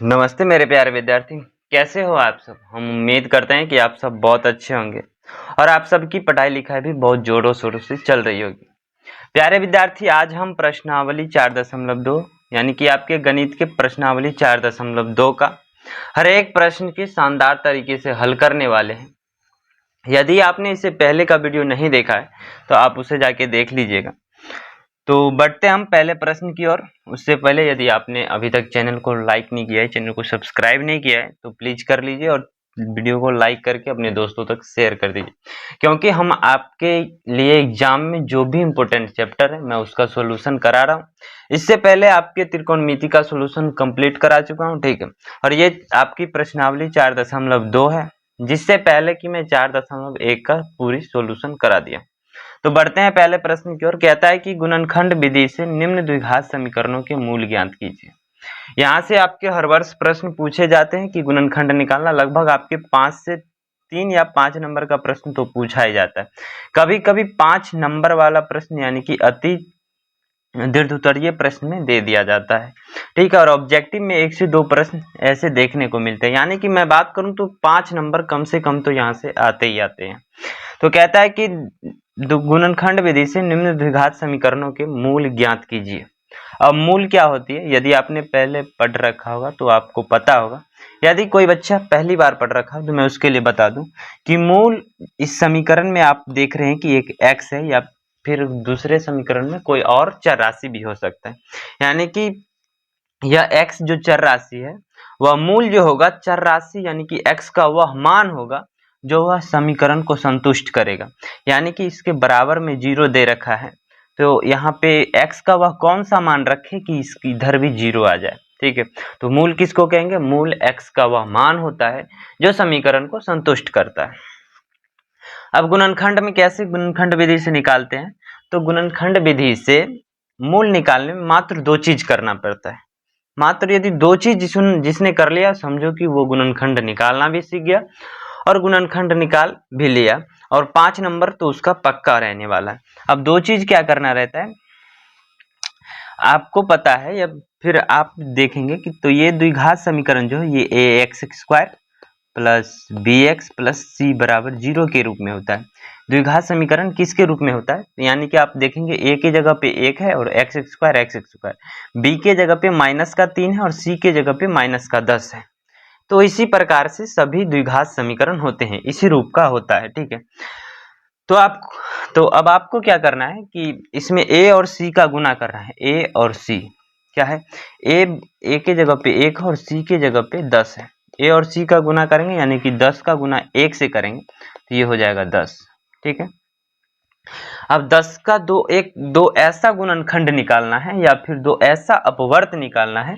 नमस्ते मेरे प्यारे विद्यार्थी। कैसे हो आप सब। हम उम्मीद करते हैं कि आप सब बहुत अच्छे होंगे और आप सबकी पढ़ाई लिखाई भी बहुत जोरों शोरों से चल रही होगी। प्यारे विद्यार्थी, आज हम प्रश्नावली 4.2 यानी कि आपके गणित के प्रश्नावली 4.2 का हर एक प्रश्न की शानदार तरीके से हल करने वाले हैं। यदि आपने इससे पहले का वीडियो नहीं देखा है तो आप उसे जाके देख लीजिएगा। तो बढ़ते हम पहले प्रश्न की ओर। उससे पहले यदि आपने अभी तक चैनल को लाइक नहीं किया है, चैनल को सब्सक्राइब नहीं किया है, तो प्लीज कर लीजिए और वीडियो को लाइक करके अपने दोस्तों तक शेयर कर दीजिए, क्योंकि हम आपके लिए एग्जाम में जो भी इम्पोर्टेंट चैप्टर है मैं उसका सॉल्यूशन करा रहा हूँ। इससे पहले आपके त्रिकोणमिति का सॉल्यूशन कंप्लीट करा चुका हूँ, ठीक है। और ये आपकी प्रश्नावली 4.2 है, जिससे पहले कि मैं 4.1 का पूरी सॉल्यूशन करा दिया। तो बढ़ते हैं पहले प्रश्न की ओर। कहता है कि गुणनखंड विधि से निम्न द्विघात समीकरणों के मूल ज्ञात कीजिए। यहाँ से आपके हर वर्ष प्रश्न पूछे जाते हैं कि गुणनखंड निकालना। लगभग आपके 5 से 3 या 5 नंबर का प्रश्न तो पूछा ही जाता है। कभी कभी 5 नंबर वाला प्रश्न यानी कि अति दीर्घ उत्तरीय प्रश्न में दे दिया जाता है, ठीक है। और ऑब्जेक्टिव में 1 से 2 प्रश्न ऐसे देखने को मिलते हैं, यानी कि मैं बात करूं तो 5 नंबर कम से कम तो यहाँ से आते ही आते हैं। तो कहता है कि गुणनखंड विधि से निम्न द्विघात समीकरणों के मूल ज्ञात कीजिए। अब मूल क्या होती है, यदि आपने पहले पढ़ रखा होगा तो आपको पता होगा। यदि कोई बच्चा पहली बार पढ़ रखा है तो मैं उसके लिए बता दूं कि मूल इस समीकरण में आप देख रहे हैं कि एक x है, या फिर दूसरे समीकरण में कोई और चर राशि भी हो सकता है। यानी कि यह x जो चर राशि है वह मूल जो होगा चर राशि यानी कि x का वह मान होगा जो वह समीकरण को संतुष्ट करेगा। यानी कि इसके बराबर में 0 दे रखा है, तो यहाँ पे x का वह कौन सा मान रखे कि इसकी इधर भी 0 आ जाए, ठीक है। तो मूल किसको कहेंगे, मूल x का वह मान होता है जो समीकरण को संतुष्ट करता है। अब गुणनखंड में कैसे गुणनखंड विधि से निकालते हैं, तो गुणनखंड विधि से मूल निकालने में मात्र 2 चीज करना पड़ता है। मात्र यदि 2 चीज जिसने कर लिया समझो कि वो गुणनखंड निकालना भी सीख गया और गुणनखंड निकाल भी लिया, और 5 नंबर तो उसका पक्का रहने वाला है। अब 2 चीज क्या करना रहता है आपको पता है, या फिर आप देखेंगे कि तो ये द्विघात समीकरण जो है ये ax² plus bx plus c बराबर 0 के रूप में होता है। द्विघात समीकरण किसके रूप में होता है, यानी कि आप देखेंगे a के जगह पे 1 है और x², b के जगह पे -3 है और c के जगह पे -10 है। तो इसी प्रकार से सभी द्विघात समीकरण होते हैं, इसी रूप का होता है, ठीक है। तो अब आपको क्या करना है कि इसमें a और c का गुना करना है। a और c क्या है, a के जगह पे 1 है और c के जगह पे 10 है। a और c का गुना करेंगे यानी कि 10 का गुना 1 से करेंगे तो ये हो जाएगा 10, ठीक है। अब 10 का दो ऐसा गुणनखंड निकालना है या फिर 2 ऐसा अपवर्त निकालना है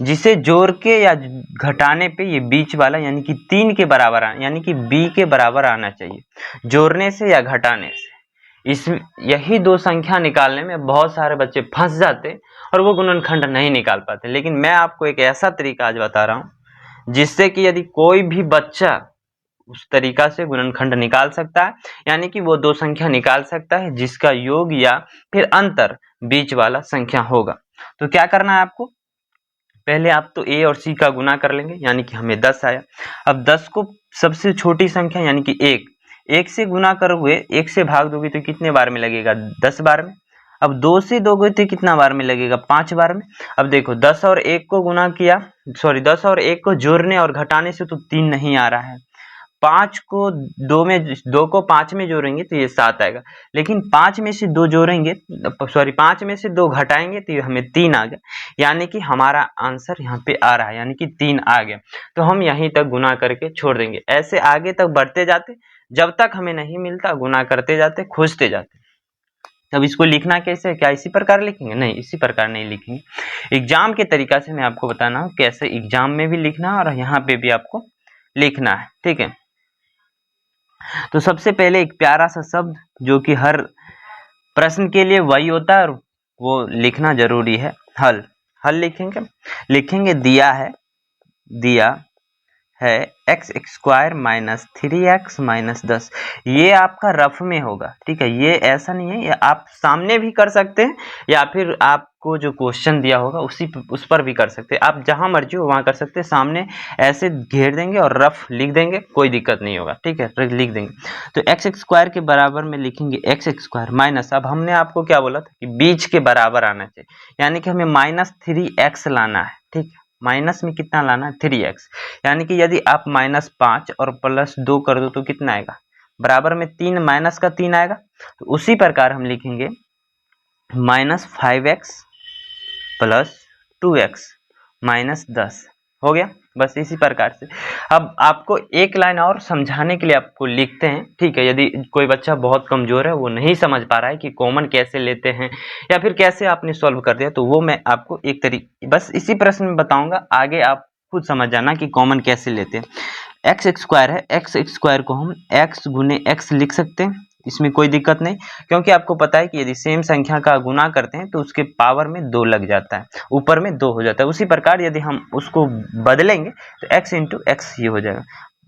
जिसे जोड़ के या घटाने पे ये बीच वाला यानी कि 3 के बराबर यानी कि b के बराबर आना चाहिए, जोड़ने से या घटाने से। इस यही 2 संख्या निकालने में बहुत सारे बच्चे फंस जाते और वो गुणनखंड नहीं निकाल पाते। लेकिन मैं आपको एक ऐसा तरीका आज बता रहा हूँ जिससे कि यदि कोई भी बच्चा उस तरीका से गुणनखंड निकाल सकता है, यानी कि वो 2 संख्या निकाल सकता है जिसका योग या फिर अंतर बीच वाला संख्या होगा। तो क्या करना है आपको, पहले आप तो a और c का गुना कर लेंगे यानी कि हमें 10 आया। अब 10 को सबसे छोटी संख्या यानी कि 1 से गुना करोगे, 1 से भाग दोगे तो कितने बार में लगेगा, 10 बार में। अब 2 से दोगे तो कितना बार में लगेगा, 5 बार में। अब देखो 10 और 1 को गुना किया, सॉरी 10 और 1 को जोड़ने और घटाने से तो 3 नहीं आ रहा है। 5 को 2 को 5 में जोड़ेंगे तो ये 7 आएगा, लेकिन 5 में से 2 जोड़ेंगे, सॉरी 5 में से 2 घटाएंगे तो ये हमें 3 आ गया, यानी कि हमारा आंसर यहाँ पे आ रहा है, यानी कि 3 आ गया। तो हम यहीं तक गुना करके छोड़ देंगे। ऐसे आगे तक बढ़ते जाते, जब तक हमें नहीं मिलता गुना करते जाते, खोजते जाते। अब इसको लिखना कैसे है, क्या इसी प्रकार लिखेंगे, नहीं इसी प्रकार नहीं लिखेंगे। एग्जाम के तरीका से मैं आपको बताना हूँ कैसे एग्जाम में भी लिखना है और यहाँ पे भी आपको लिखना है, ठीक है। तो सबसे पहले एक प्यारा सा शब्द जो कि हर प्रश्न के लिए वही होता है और वो लिखना जरूरी है, हल। हल लिखेंगे दिया है, दिया है x square minus 3x minus 10। ये आपका रफ में होगा, ठीक है, ये ऐसा नहीं है, ये आप सामने भी कर सकते हैं या फिर आपको जो क्वेश्चन दिया होगा उस पर भी कर सकते हैं। आप जहां मर्जी हो वहां कर सकते हैं। सामने ऐसे घेर देंगे और रफ लिख देंगे, कोई दिक्कत नहीं होगा, ठीक है, लिख देंगे। तो एक्स स्क्वायर के बराबर में लिखेंगे एक्स स्क्वायर माइनस, अब हमने आपको क्या बोला था कि बीच के बराबर आना चाहिए, यानी कि हमें माइनस 3x लाना है, ठीक है। माइनस में कितना लाना है 3x, यानी कि यदि आप -5 और +2 कर दो तो कितना आएगा, बराबर में 3 माइनस का 3 आएगा। तो उसी प्रकार हम लिखेंगे -5x + 2x -10 हो गया। बस इसी प्रकार से अब आपको एक लाइन और समझाने के लिए आपको लिखते हैं, ठीक है। यदि कोई बच्चा बहुत कमजोर है, वो नहीं समझ पा रहा है कि कॉमन कैसे लेते हैं या फिर कैसे आपने सॉल्व कर दिया, तो वो मैं आपको एक तरीके बस इसी प्रश्न में बताऊंगा, आगे आप खुद समझ जाना कि कॉमन कैसे लेते हैं। एक्स स्क्वायर है, एक्स स्क्वायर को हम x गुने x लिख सकते हैं, इसमें कोई दिक्कत नहीं, क्योंकि आपको पता है कि यदि सेम संख्या का गुना करते हैं तो उसके पावर में 2 लग जाता है, ऊपर में 2 हो जाता है। उसी प्रकार यदि हम उसको बदलेंगे तो x इंटू एक्स ये हो जाएगा।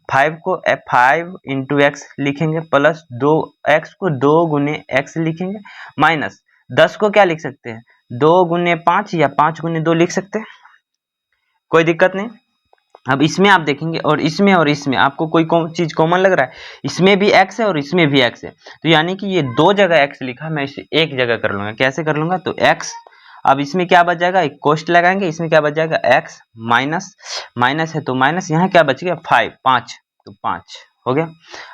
5 को 5 इंटू एक्स लिखेंगे, प्लस 2x को 2 गुने x लिखेंगे, माइनस 10 को क्या लिख सकते हैं 2 गुने 5 या 5 गुने 2 लिख सकते हैं, कोई दिक्कत नहीं। अब इसमें आप देखेंगे और इसमें आपको कोई चीज कॉमन लग रहा है, इसमें भी x है और इसमें भी x है, तो यानी कि ये 2 जगह x लिखा, मैं इसे एक जगह कर लूंगा। कैसे कर लूंगा, तो x, अब इसमें क्या बच जाएगा, एक कोष्ट लगाएंगे, इसमें क्या बच जाएगा x माइनस, माइनस है तो माइनस, यहाँ क्या बच गया 5 तो 5 हो गया।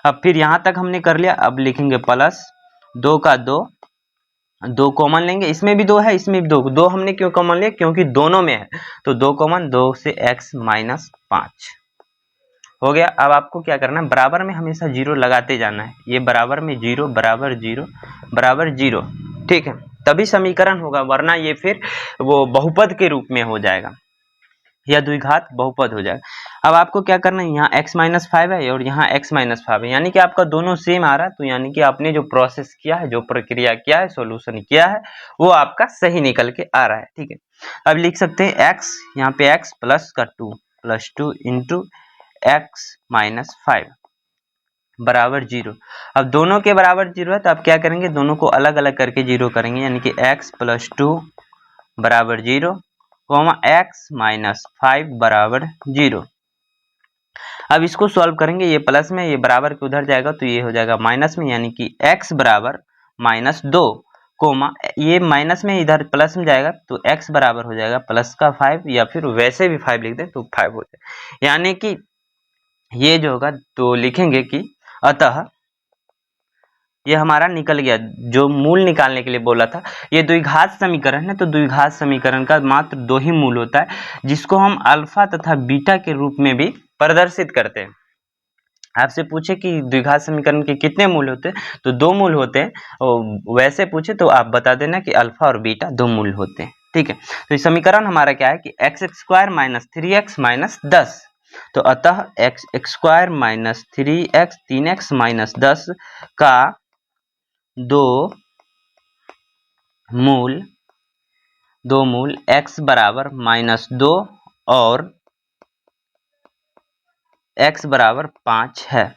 अब फिर यहाँ तक हमने कर लिया, अब लिखेंगे प्लस 2 का 2 कॉमन लेंगे, इसमें भी 2 है, इसमें भी 2 हमने क्यों कॉमन लिया, क्योंकि दोनों में है, तो 2 कॉमन, 2 से x माइनस 5 हो गया। अब आपको क्या करना है, बराबर में हमेशा 0 लगाते जाना है, ये बराबर में 0 बराबर 0 बराबर 0, ठीक है, तभी समीकरण होगा, वरना ये फिर वो बहुपद के रूप में हो जाएगा या द्विघात बहुपद हो जाएगा। अब आपको क्या करना है, यहाँ x माइनस 5 है और यहाँ x माइनस 5 है, यानी कि आपका दोनों सेम आ रहा है, तो यानी कि आपने जो प्रोसेस किया है, जो प्रक्रिया किया है, सॉल्यूशन किया है, वो आपका सही निकल के आ रहा है, ठीक है। अब लिख सकते हैं x, यहाँ पे x प्लस का 2 प्लस 2 इंटू x माइनस 5 बराबर 0। अब दोनों के बराबर 0 है, तो आप क्या करेंगे, दोनों को अलग अलग करके 0 करेंगे, यानी कि x प्लस 2 बराबर 0 कोमा x माइनस 5 बराबर 0। अब इसको सॉल्व करेंगे, ये प्लस में, ये बराबर के उधर जाएगा तो ये हो जाएगा माइनस में, यानी कि x बराबर -2 कोमा, ये माइनस में इधर प्लस में जाएगा तो x बराबर हो जाएगा प्लस का 5, या फिर वैसे भी 5 लिख दें तो 5 हो जाए, यानी कि ये जो होगा तो लिखेंगे कि अतः ये हमारा निकल गया, जो मूल निकालने के लिए बोला था। ये द्विघात समीकरण है, तो द्विघात समीकरण का मात्र 2 ही मूल होता है, जिसको हम अल्फा तथा बीटा के रूप में भी प्रदर्शित करते हैं। आपसे पूछे कि द्विघात समीकरण के कितने मूल होते हैं, तो 2 मूल होते हैं, और वैसे पूछे तो आप बता देना कि अल्फा और बीटा 2 मूल होते हैं, ठीक है। तो ये समीकरण हमारा क्या है कि x square minus 3x minus 10, तो अतः x square minus 3x 3x minus 10 का 2 मूल x बराबर -2 और x बराबर 5 है।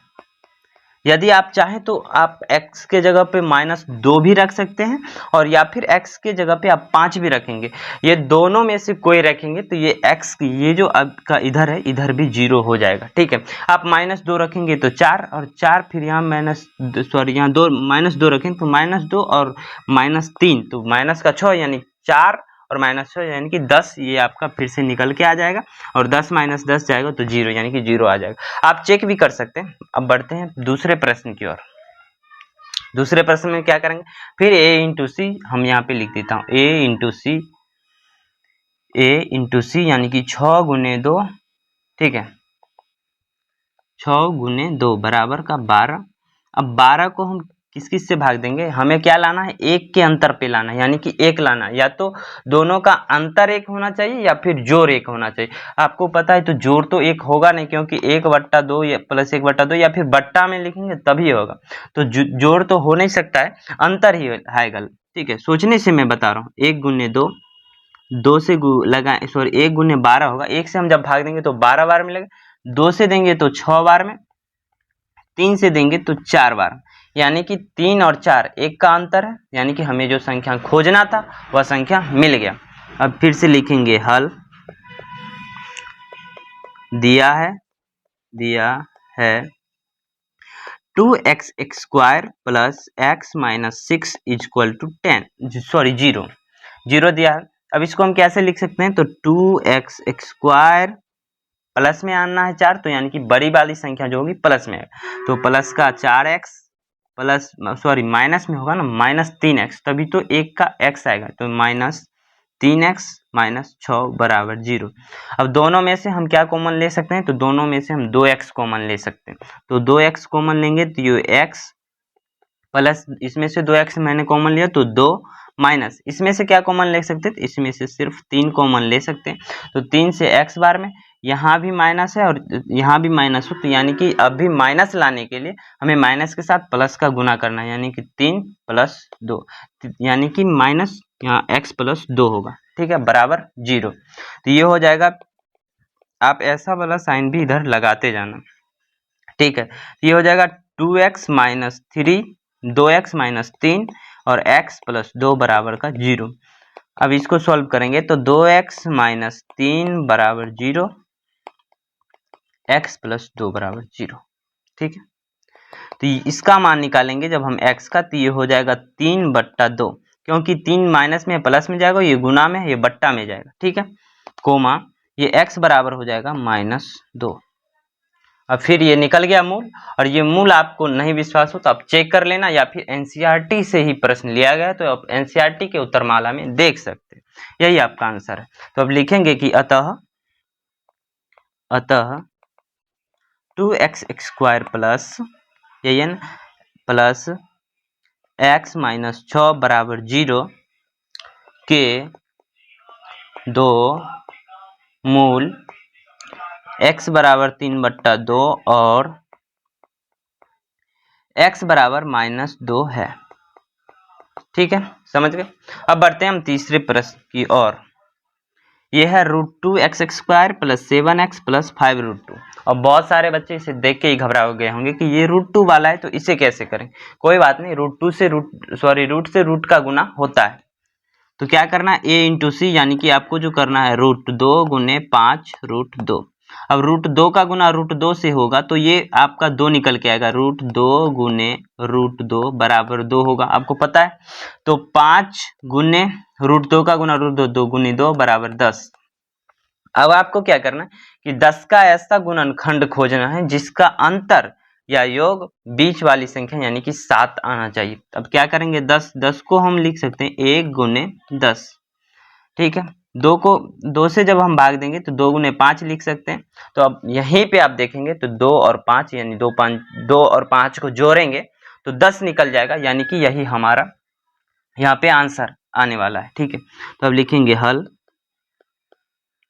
यदि आप चाहें तो आप x के जगह पे -2 भी रख सकते हैं, और या फिर x के जगह पे आप 5 भी रखेंगे, ये दोनों में से कोई रखेंगे तो ये x, ये जो आपका इधर है, इधर भी 0 हो जाएगा, ठीक है। आप -2 रखेंगे तो 4 और 4, फिर यहाँ यहाँ 2 -2 रखें तो -2 और -3 तो माइनस का 6, यानी 4 और -6 यानी कि 10, ये आपका फिर से निकल के आ जाएगा, और 10 - 10 जाएगा तो 0, यानी कि 0 आ जाएगा। आप चेक भी कर सकते हैं। अब बढ़ते हैं दूसरे प्रश्न की ओर। दूसरे प्रश्न में क्या करेंगे, फिर a इंटू सी, हम यहाँ पे लिख देता हूँ a इंटू सी यानी कि 6 गुने 2, ठीक है, 6 गुने 2 बराबर का 12। अब 12 को हम किस किस से भाग देंगे, हमें क्या लाना है, एक के अंतर पे लाना है, यानी कि एक लाना है, या तो दोनों का अंतर एक होना चाहिए या फिर जोड़ एक होना चाहिए। आपको पता है तो जोड़ तो एक होगा नहीं, क्योंकि 1/2 या प्लस 1/2 या फिर बट्टा में लिखेंगे तभी होगा, तो जोड़ तो हो नहीं सकता है, अंतर ही आएगा, ठीक है। सोचने से मैं बता रहा हूँ, 1 गुने 2, 2 से लगाए, सॉरी 1 गुने 12 होगा, 1 से हम जब भाग देंगे तो 12 बार मिलेगा, 2 से देंगे तो 6 बार में, 3 से देंगे तो 4 बार, यानी कि 3 और 4 एक का अंतर है, यानी कि हमें जो संख्या खोजना था वह संख्या मिल गया। अब फिर से लिखेंगे हल। दिया है 2x square plus x minus 6 equal to 0 0 दिया है। अब इसको हम कैसे लिख सकते हैं, तो 2x स्क्वायर प्लस में आना है 4, तो यानी कि बड़ी वाली संख्या जो होगी प्लस में है, तो प्लस का 4x प्लस माइनस में होगा ना माइनस 3x, तभी तो एक का x आएगा, तो माइनस 3x माइनस 6 बराबर 0। अब दोनों में से हम क्या कॉमन ले सकते हैं, तो दोनों में से हम 2x कॉमन ले सकते हैं, तो 2x कॉमन लेंगे तो ये x प्लस इसमें से 2x मैंने कॉमन लिया तो 2 माइनस इसमें से क्या कॉमन ले सकते हैं, तो इसमें से सिर्फ 3 कॉमन ले सकते हैं, तो 3 से x बार में, यहाँ भी माइनस है और यहाँ भी माइनस हो, तो यानी कि अब भी माइनस लाने के लिए हमें माइनस के साथ प्लस का गुना करना है, यानी कि 3 प्लस 2, यानी कि माइनस यहाँ x प्लस 2 होगा, ठीक है, बराबर 0। तो ये हो जाएगा, आप ऐसा वाला साइन भी इधर लगाते जाना, ठीक है। ये हो जाएगा 2x माइनस 3, 2x माइनस 3 और x प्लस 2 बराबर का 0। अब इसको सॉल्व करेंगे तो 2x माइनस 3 बराबर 0, x प्लस 2 बराबर 0, ठीक है। तो इसका मान निकालेंगे जब हम x का, तो ये हो जाएगा 3/2, क्योंकि 3 माइनस में प्लस में जाएगा, ये गुना में ये बट्टा में जाएगा, ठीक है, कोमा ये x बराबर हो जाएगा -2। अब फिर ये निकल गया मूल, और ये मूल आपको नहीं विश्वास हो तो आप चेक कर लेना, या फिर एनसीईआरटी से ही प्रश्न लिया गया, तो आप एनसीईआरटी के उत्तरमाला में देख सकते हैं, यही आपका आंसर है। तो अब लिखेंगे कि अतः 2x square plus n plus x minus 6 बराबर 0 के दो मूल x बराबर 3/2 और x बराबर -2 है, ठीक है, समझ गए। अब बढ़ते हैं हम तीसरे प्रश्न की ओर। यह है √2x square plus 7x plus 5√2। अब बहुत सारे बच्चे इसे देख के ही घबरा गए होंगे कि ये √2 वाला है, तो इसे कैसे करें। कोई बात नहीं, रूट से रूट का गुना होता है, तो क्या करना है, a इंटू सी, यानी कि आपको जो करना है √2 गुने 5√2। अब √2 का गुना √2 से होगा, तो ये आपका 2 निकल के आएगा, √2 गुने √2 बराबर 2 होगा, आपको पता है। तो 5 गुने √2 का गुना √2, 2 गुने 2 बराबर 10। अब आपको क्या करना है कि 10 का ऐसा गुणनखंड खोजना है जिसका अंतर या योग बीच वाली संख्या यानी कि 7 आना चाहिए। अब क्या करेंगे, 10 को हम लिख सकते हैं 1 गुने 10, ठीक है। 2 से जब हम भाग देंगे तो 2 गुने 5 लिख सकते हैं। तो अब यहीं पे आप देखेंगे तो 2 और 5 यानी 2 और 5 को जोड़ेंगे तो 10 निकल जाएगा, यानी कि यही हमारा यहाँ पे आंसर आने वाला है, ठीक है। तो अब लिखेंगे हल,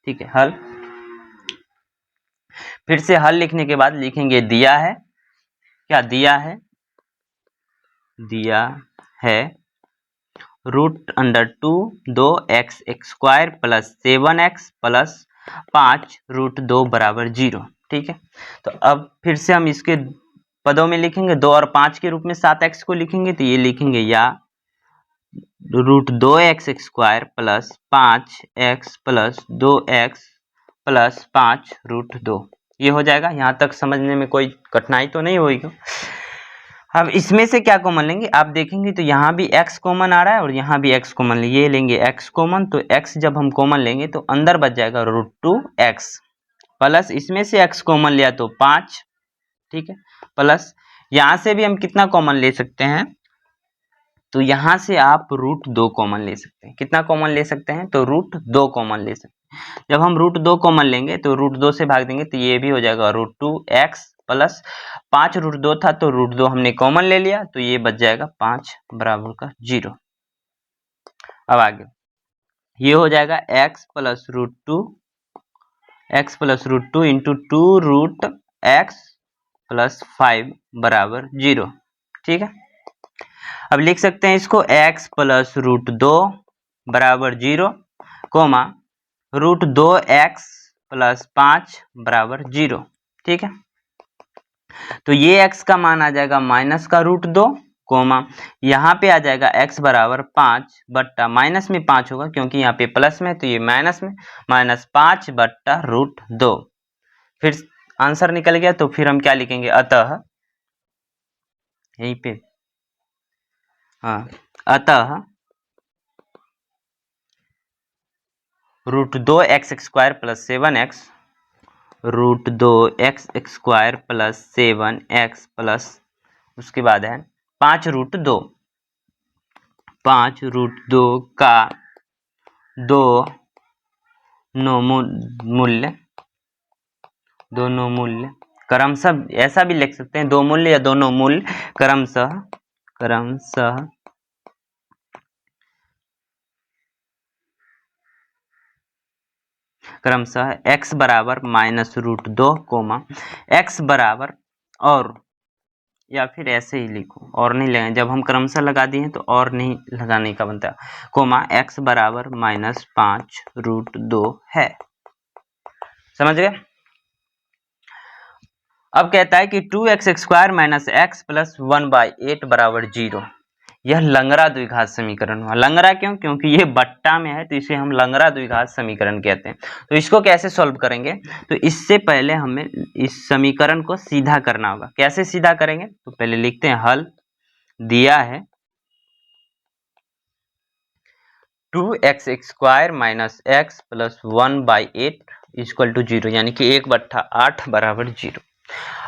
ठीक है, हल। फिर से हल लिखने के बाद लिखेंगे दिया है, क्या दिया है, √2 2x square plus 7x plus 5√2 बराबर 0, ठीक है। तो अब फिर से हम इसके पदों में लिखेंगे, 2 और 5 के रूप में 7x को लिखेंगे, तो ये लिखेंगे या √2x square plus 5x plus 2x plus 5√2, ये हो जाएगा। यहाँ तक समझने में कोई कठिनाई तो नहीं होगी। अब इसमें से क्या कॉमन लेंगे, आप देखेंगे तो यहाँ भी x कॉमन आ रहा है और यहाँ भी x कॉमन, ये लेंगे x कॉमन, तो x जब हम कॉमन लेंगे तो अंदर बच जाएगा √2x प्लस इसमें से x कॉमन लिया तो 5, ठीक है, प्लस यहाँ से भी हम कितना कॉमन ले सकते हैं, तो यहाँ से आप √2 कॉमन ले सकते हैं। कितना कॉमन ले सकते हैं, तो √2 कॉमन ले सकते हैं। जब हम √2 कॉमन लेंगे तो √2 से भाग देंगे तो ये भी हो जाएगा √2x प्लस 5√2 था तो √2 हमने कॉमन ले लिया तो ये बच जाएगा 5 बराबर का 0। अब आगे ये हो जाएगा x plus √2 into 2√x plus 5 बराबर 0, ठीक है। अब लिख सकते हैं इसको x प्लस √2 बराबर 0 कोमा √2x प्लस 5 बराबर 0, ठीक है। तो ये x का मान आ जाएगा माइनस का रूट 2 कोमा यहाँ पे आ जाएगा x बराबर 5 बट्टा माइनस में 5 होगा क्योंकि यहाँ पे प्लस में, तो ये माइनस में माइनस 5 बट्टा रूट 2। फिर आंसर निकल गया, तो फिर हम क्या लिखेंगे, अतः यहीं पे, हाँ, अतः root 2 x square plus 7x, root 2 x square plus 7x plus उसके बाद है 5 रूट 2, 5 रूट 2 का दोनों मूल्य क्रमशः, ऐसा भी लिख सकते हैं दो मूल्य या दोनों मूल्य क्रमशः x बराबर माइनस रूट 2 कोमा x बराबर, और या फिर ऐसे ही लिखो, और नहीं लगाए, जब हम क्रमशः लगा दिए हैं तो और नहीं लगाने का बनता, कोमा x बराबर माइनस 5 रूट 2 है। समझ गए। अब कहता है कि 2x square minus x plus 1/8 बराबर 0। यह लंगरा द्विघात समीकरण हुआ। लंगरा क्यों? क्योंकि ये बट्टा में है तो इसे हम लंगरा द्विघात समीकरण कहते हैं। तो इसको कैसे सॉल्व करेंगे, तो इससे पहले हमें इस समीकरण को सीधा करना होगा। कैसे सीधा करेंगे, तो पहले लिखते हैं हल। दिया है 2x square minus x plus 1/8 equal to 0, यानी कि 1/8 बराबर 0।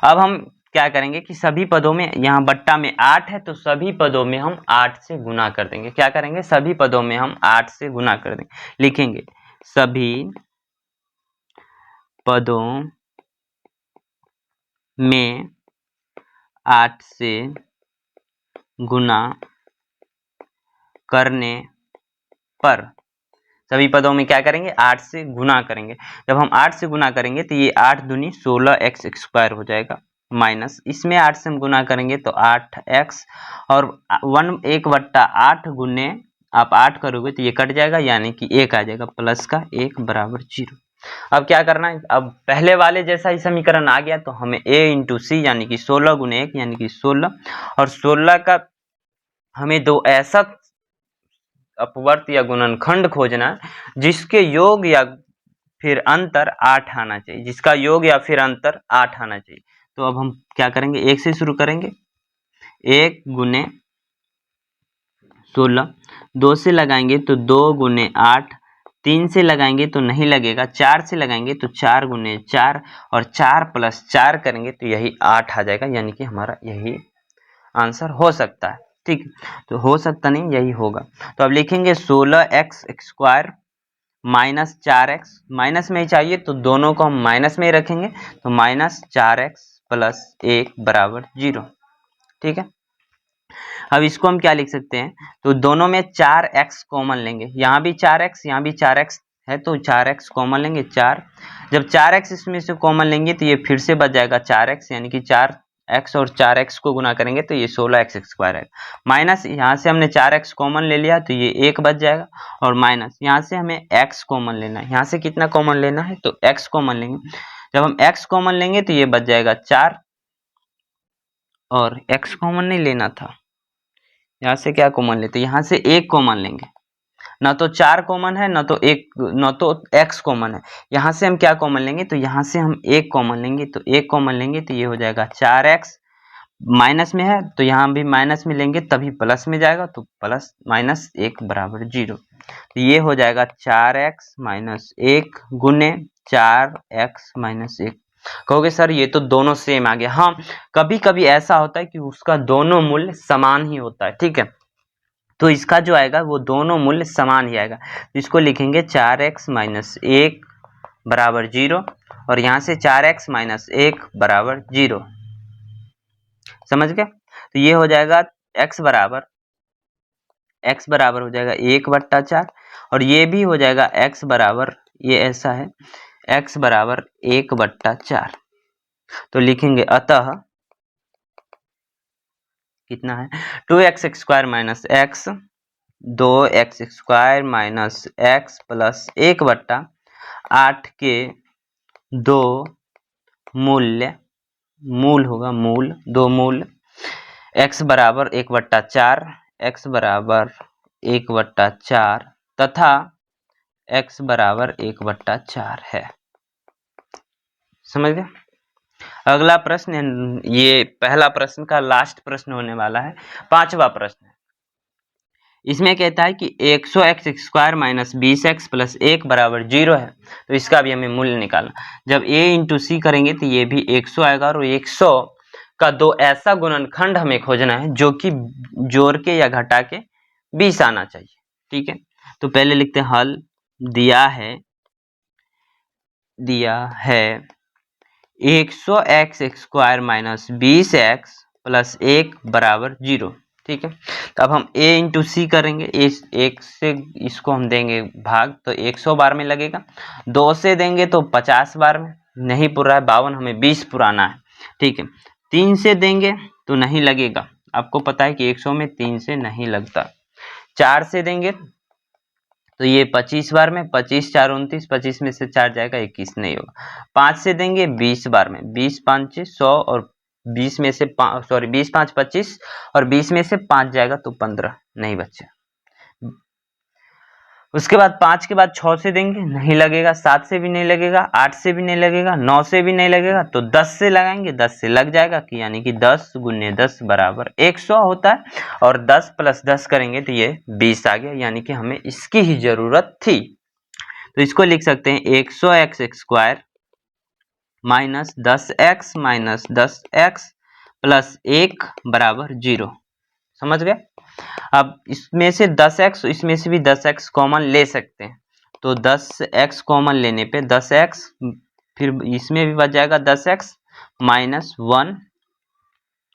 अब हम क्या करेंगे कि सभी पदों में, यहाँ बट्टा में 8 है तो सभी पदों में हम 8 से गुना कर देंगे। क्या करेंगे, सभी पदों में हम 8 से गुना कर देंगे। लिखेंगे सभी पदों में 8 से गुना करने पर, सभी पदों में क्या करेंगे, 8 से गुना करेंगे। जब हम 8 से गुना करेंगे तो ये 8 दूनी 16x स्क्वायर हो जाएगा, माइनस इसमें 8 से हम गुना करेंगे तो 8x, और 1/8 गुने आप 8 करोगे तो ये कट जाएगा, यानी कि 1 आ जाएगा, प्लस का 1 बराबर 0। अब क्या करना है, अब पहले वाले जैसा ही समीकरण आ गया तो हमें a इंटू सी यानी कि 16 गुने 1 यानी कि 16, और 16 का हमें दो ऐसा अपवर्त या गुणनखंड खोजना जिसके योग या फिर अंतर 8 आना चाहिए, जिसका योग या फिर अंतर 8 आना चाहिए। तो अब हम क्या करेंगे, 1 से शुरू करेंगे, 1 गुने 16, 2 से लगाएंगे तो 2 गुने 8, 3 से लगाएंगे तो नहीं लगेगा, 4 से लगाएंगे तो 4 गुने 4, और 4 प्लस 4 करेंगे तो यही 8 आ जाएगा, यानी कि हमारा यही आंसर हो सकता है। ठीक, तो हो सकता नहीं, यही होगा। तो अब लिखेंगे 16x square minus 4x, minus में ही चाहिए तो दोनों को हम माइनस में ही रखेंगे, तो माइनस 4x प्लस 1 बराबर 0। ठीक है, अब इसको हम क्या लिख सकते हैं, तो दोनों में 4x कॉमन लेंगे, यहाँ भी 4x यहाँ भी 4x है तो 4x कॉमन लेंगे, 4। जब 4x इसमें से कॉमन लेंगे तो ये फिर से बच जाएगा 4x, यानी कि 4x और 4x को गुना करेंगे तो ये 16x स्क्वायर है। माइनस यहाँ से हमने 4x कॉमन ले लिया तो ये 1 बच जाएगा, और माइनस यहाँ से हमें x कॉमन लेना है। यहाँ से कितना कॉमन लेना है, तो x कॉमन लेंगे। जब हम x कॉमन लेंगे तो ये बच जाएगा 4, और x कॉमन नहीं लेना था, यहाँ से क्या कॉमन लेते, यहाँ से 1 कॉमन लेंगे। ना तो 4 कॉमन है ना तो x कॉमन है, यहाँ से हम क्या कॉमन लेंगे, तो यहाँ से हम 1 कॉमन लेंगे, तो 1 कॉमन लेंगे तो ये हो जाएगा 4x, माइनस में है तो यहाँ भी माइनस में लेंगे तभी प्लस में जाएगा, तो प्लस माइनस 1 बराबर 0। तो ये हो जाएगा 4x माइनस 1 गुने 4x माइनस 1। कहोगे सर ये तो दोनों सेम आ गया। हाँ, कभी कभी ऐसा होता है कि उसका दोनों मूल्य समान ही होता है। ठीक है, तो इसका जो आएगा वो दोनों मूल्य समान ही आएगा, इसको लिखेंगे 4x माइनस 1 बराबर 0, और यहाँ से 4x माइनस 1 बराबर 0। समझ गए। तो ये हो जाएगा x बराबर हो जाएगा 1/4, और ये भी हो जाएगा x बराबर, ये ऐसा है x बराबर 1/4। तो लिखेंगे अतः कितना है, 2x square minus x, 2x square minus x plus 1/8 के 2 मूल्य, मूल होगा मूल, दो मूल x बराबर 1/4, x बराबर 1/4 तथा x बराबर 1/4 है। समझ गए। अगला प्रश्न, ये पहला प्रश्न का लास्ट प्रश्न होने वाला है, पांचवा प्रश्न है। इसमें कहता है कि 100x² माइनस 20x प्लस 1 बराबर 0 है, तो इसका भी हमें मूल्य निकालना। जब a इंटू सी करेंगे तो ये भी 100 आएगा, और 100 का दो ऐसा गुणनखंड हमें खोजना है जो कि जोड़ के या घटा के 20 आना चाहिए। ठीक है, तो पहले लिखते हैं हल। दिया है 100x² माइनस 20x प्लस 1 बराबर 0। ठीक है, तो अब हम a इंटू सी करेंगे, इस एक से इसको हम देंगे भाग, तो 100 बार में लगेगा। 2 से देंगे तो 50 बार में, नहीं पूरा है 52, हमें 20 पुराना है। ठीक है, 3 से देंगे तो नहीं लगेगा, आपको पता है कि 100 में 3 से नहीं लगता। 4 से देंगे तो ये 25 बार में, 25 4 29, 25 में से 4 जाएगा 21, नहीं होगा। 5 से देंगे 20 बार में, 20 5 100, और 20 में से 20 5 25, और 20 में से 5 जाएगा तो 15, नहीं बच्चे। उसके बाद 5 के बाद 6 से देंगे, नहीं लगेगा। 7 से भी नहीं लगेगा, 8 से भी नहीं लगेगा, 9 से भी नहीं लगेगा, तो 10 से लगाएंगे, 10 से लग जाएगा, कि यानी कि 10 × 10 बराबर 100 होता है, और 10 + 10 करेंगे तो ये 20 आ गया, यानी कि हमें इसकी ही जरूरत थी। तो इसको लिख सकते हैं 100x² minus 10x minus 10x plus 1 बराबर 0। समझ गए। अब इसमें से 10x, इसमें से भी 10x कॉमन ले सकते हैं, तो 10x कॉमन लेने पे 10x, फिर इसमें भी बच जाएगा 10x माइनस 1,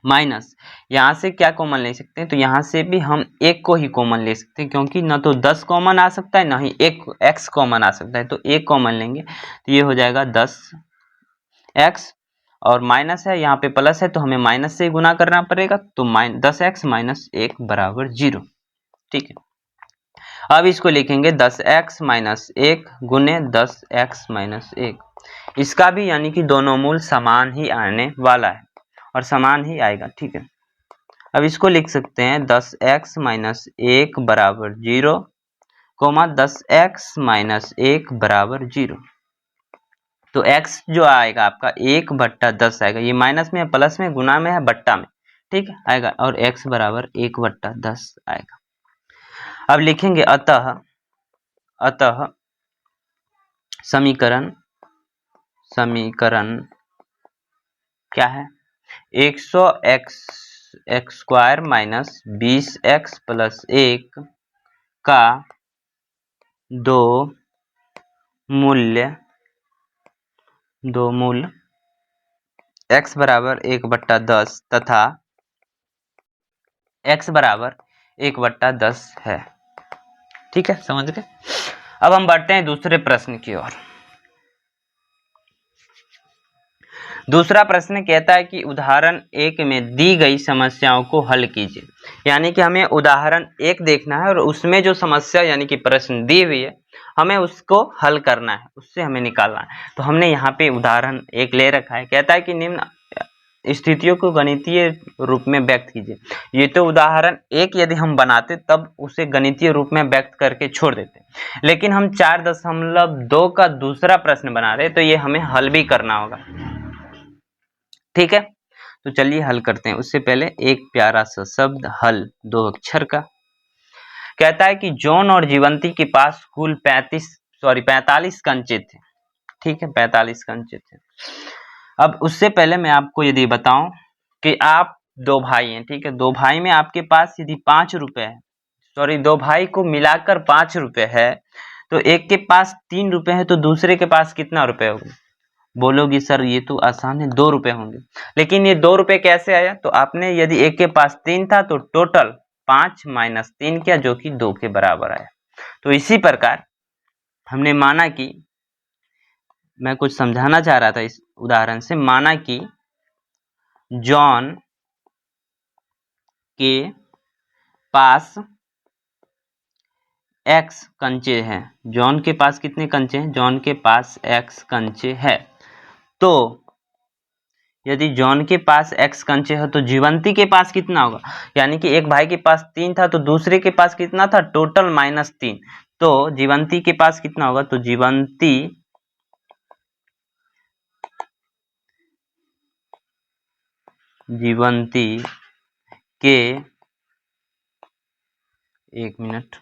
माइनस यहाँ से क्या कॉमन ले सकते हैं, तो यहाँ से भी हम एक को ही कॉमन ले सकते हैं, क्योंकि ना तो 10 कॉमन आ सकता है, ना ही एक x कॉमन आ सकता है, तो एक कॉमन लेंगे तो ये हो जाएगा 10x, और माइनस है यहाँ पे प्लस है, तो हमें माइनस से गुना करना पड़ेगा, तो 10x माइनस 1 बराबर 0। ठीक है, अब इसको लिखेंगे 10x माइनस 1 गुने 10x माइनस 1, इसका भी यानी कि दोनों मूल समान ही आने वाला है, और समान ही आएगा। ठीक है, अब इसको लिख सकते हैं 10x माइनस 1 बराबर 0, कोमा 10x माइनस 1 बराबर 0। तो x जो आएगा आपका 1/10 आएगा, ये माइनस में है, प्लस में, गुना में है, बट्टा में, ठीक है आएगा, और x बराबर 1/10 आएगा। अब लिखेंगे अतः समीकरण क्या है, 100x² माइनस 20x प्लस 1 का दो मूल x बराबर 1/10 तथा x बराबर 1/10 है। ठीक है, समझ गए। अब हम बढ़ते हैं दूसरे प्रश्न की ओर। दूसरा प्रश्न कहता है कि उदाहरण 1 में दी गई समस्याओं को हल कीजिए, यानी कि हमें उदाहरण 1 देखना है, और उसमें जो समस्या यानी कि प्रश्न दी हुई है हमें उसको हल करना है, उससे हमें निकालना है। तो हमने यहाँ पे उदाहरण 1 ले रखा है, कहता है कि निम्न स्थितियों को गणितीय रूप में व्यक्त कीजिए। ये तो उदाहरण 1 यदि हम बनाते तब उसे गणितीय रूप में व्यक्त करके छोड़ देते, लेकिन हम 4.2 का दूसरा प्रश्न बना रहे, तो ये हमें हल भी करना होगा। ठीक है, तो चलिए हल करते हैं। उससे पहले एक प्यारा सा शब्द हल, 2 अक्षर का। कहता है कि जॉन और जीवंती के पास कुल 45 कंचे थे। ठीक है, 45 कंचे थे। अब उससे पहले मैं आपको यदि बताऊं कि आप 2 भाई हैं, ठीक है, 2 भाई में आपके पास यदि 5 रुपए है, 2 भाई को मिलाकर 5 रुपए है, तो एक के पास 3 रुपए है, तो दूसरे के पास कितना रुपए होगा। बोलोगी सर ये तो आसान है, 2 रुपए होंगे, लेकिन ये 2 रुपए कैसे आया, तो आपने यदि एक के पास 3 था तो टोटल 5 माइनस 3 किया, जो कि 2 के बराबर आया। तो इसी प्रकार हमने माना कि, मैं कुछ समझाना चाह रहा था इस उदाहरण से, माना कि जॉन के पास x कंचे हैं। जॉन के पास कितने कंचे हैं, जॉन के पास x कंचे है, तो यदि जॉन के पास x कंचे हो तो जीवंती के पास कितना होगा, यानी कि एक भाई के पास 3 था तो दूसरे के पास कितना था, टोटल -3। तो जीवंती के पास कितना होगा, तो जीवंती के 1 मिनट,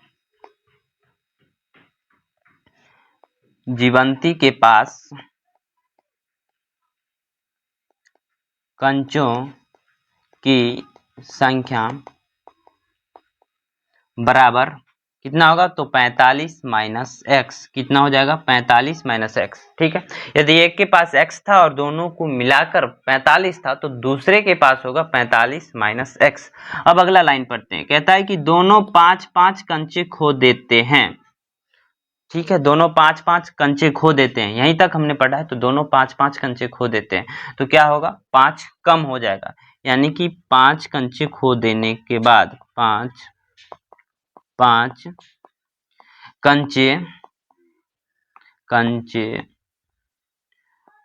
जीवंती के पास कंचों की संख्या बराबर कितना होगा, तो 45 माइनस एक्स। कितना हो जाएगा, 45 माइनस एक्स। ठीक है, यदि एक के पास x था और दोनों को मिलाकर 45 था तो दूसरे के पास होगा 45 माइनस एक्स। अब अगला लाइन पढ़ते हैं, कहता है कि दोनों 5-5 कंचे खो देते हैं। ठीक है, दोनों 5-5 कंचे खो देते हैं, यहीं तक हमने पढ़ा है। तो दोनों 5-5 कंचे खो देते हैं तो क्या होगा, 5 कम हो जाएगा, यानी कि 5 कंचे खो देने के बाद 5 कंचे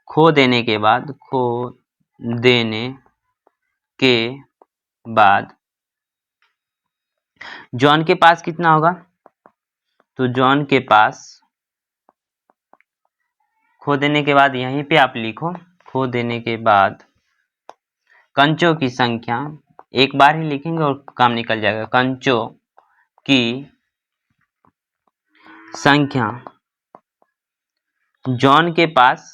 खो देने के बाद जॉन के पास कितना होगा, तो जॉन के पास खो देने के बाद यहीं पे आप लिखो, खो देने के बाद कंचों की संख्या, एक बार ही लिखेंगे और काम निकल जाएगा। कंचों की संख्या जॉन के पास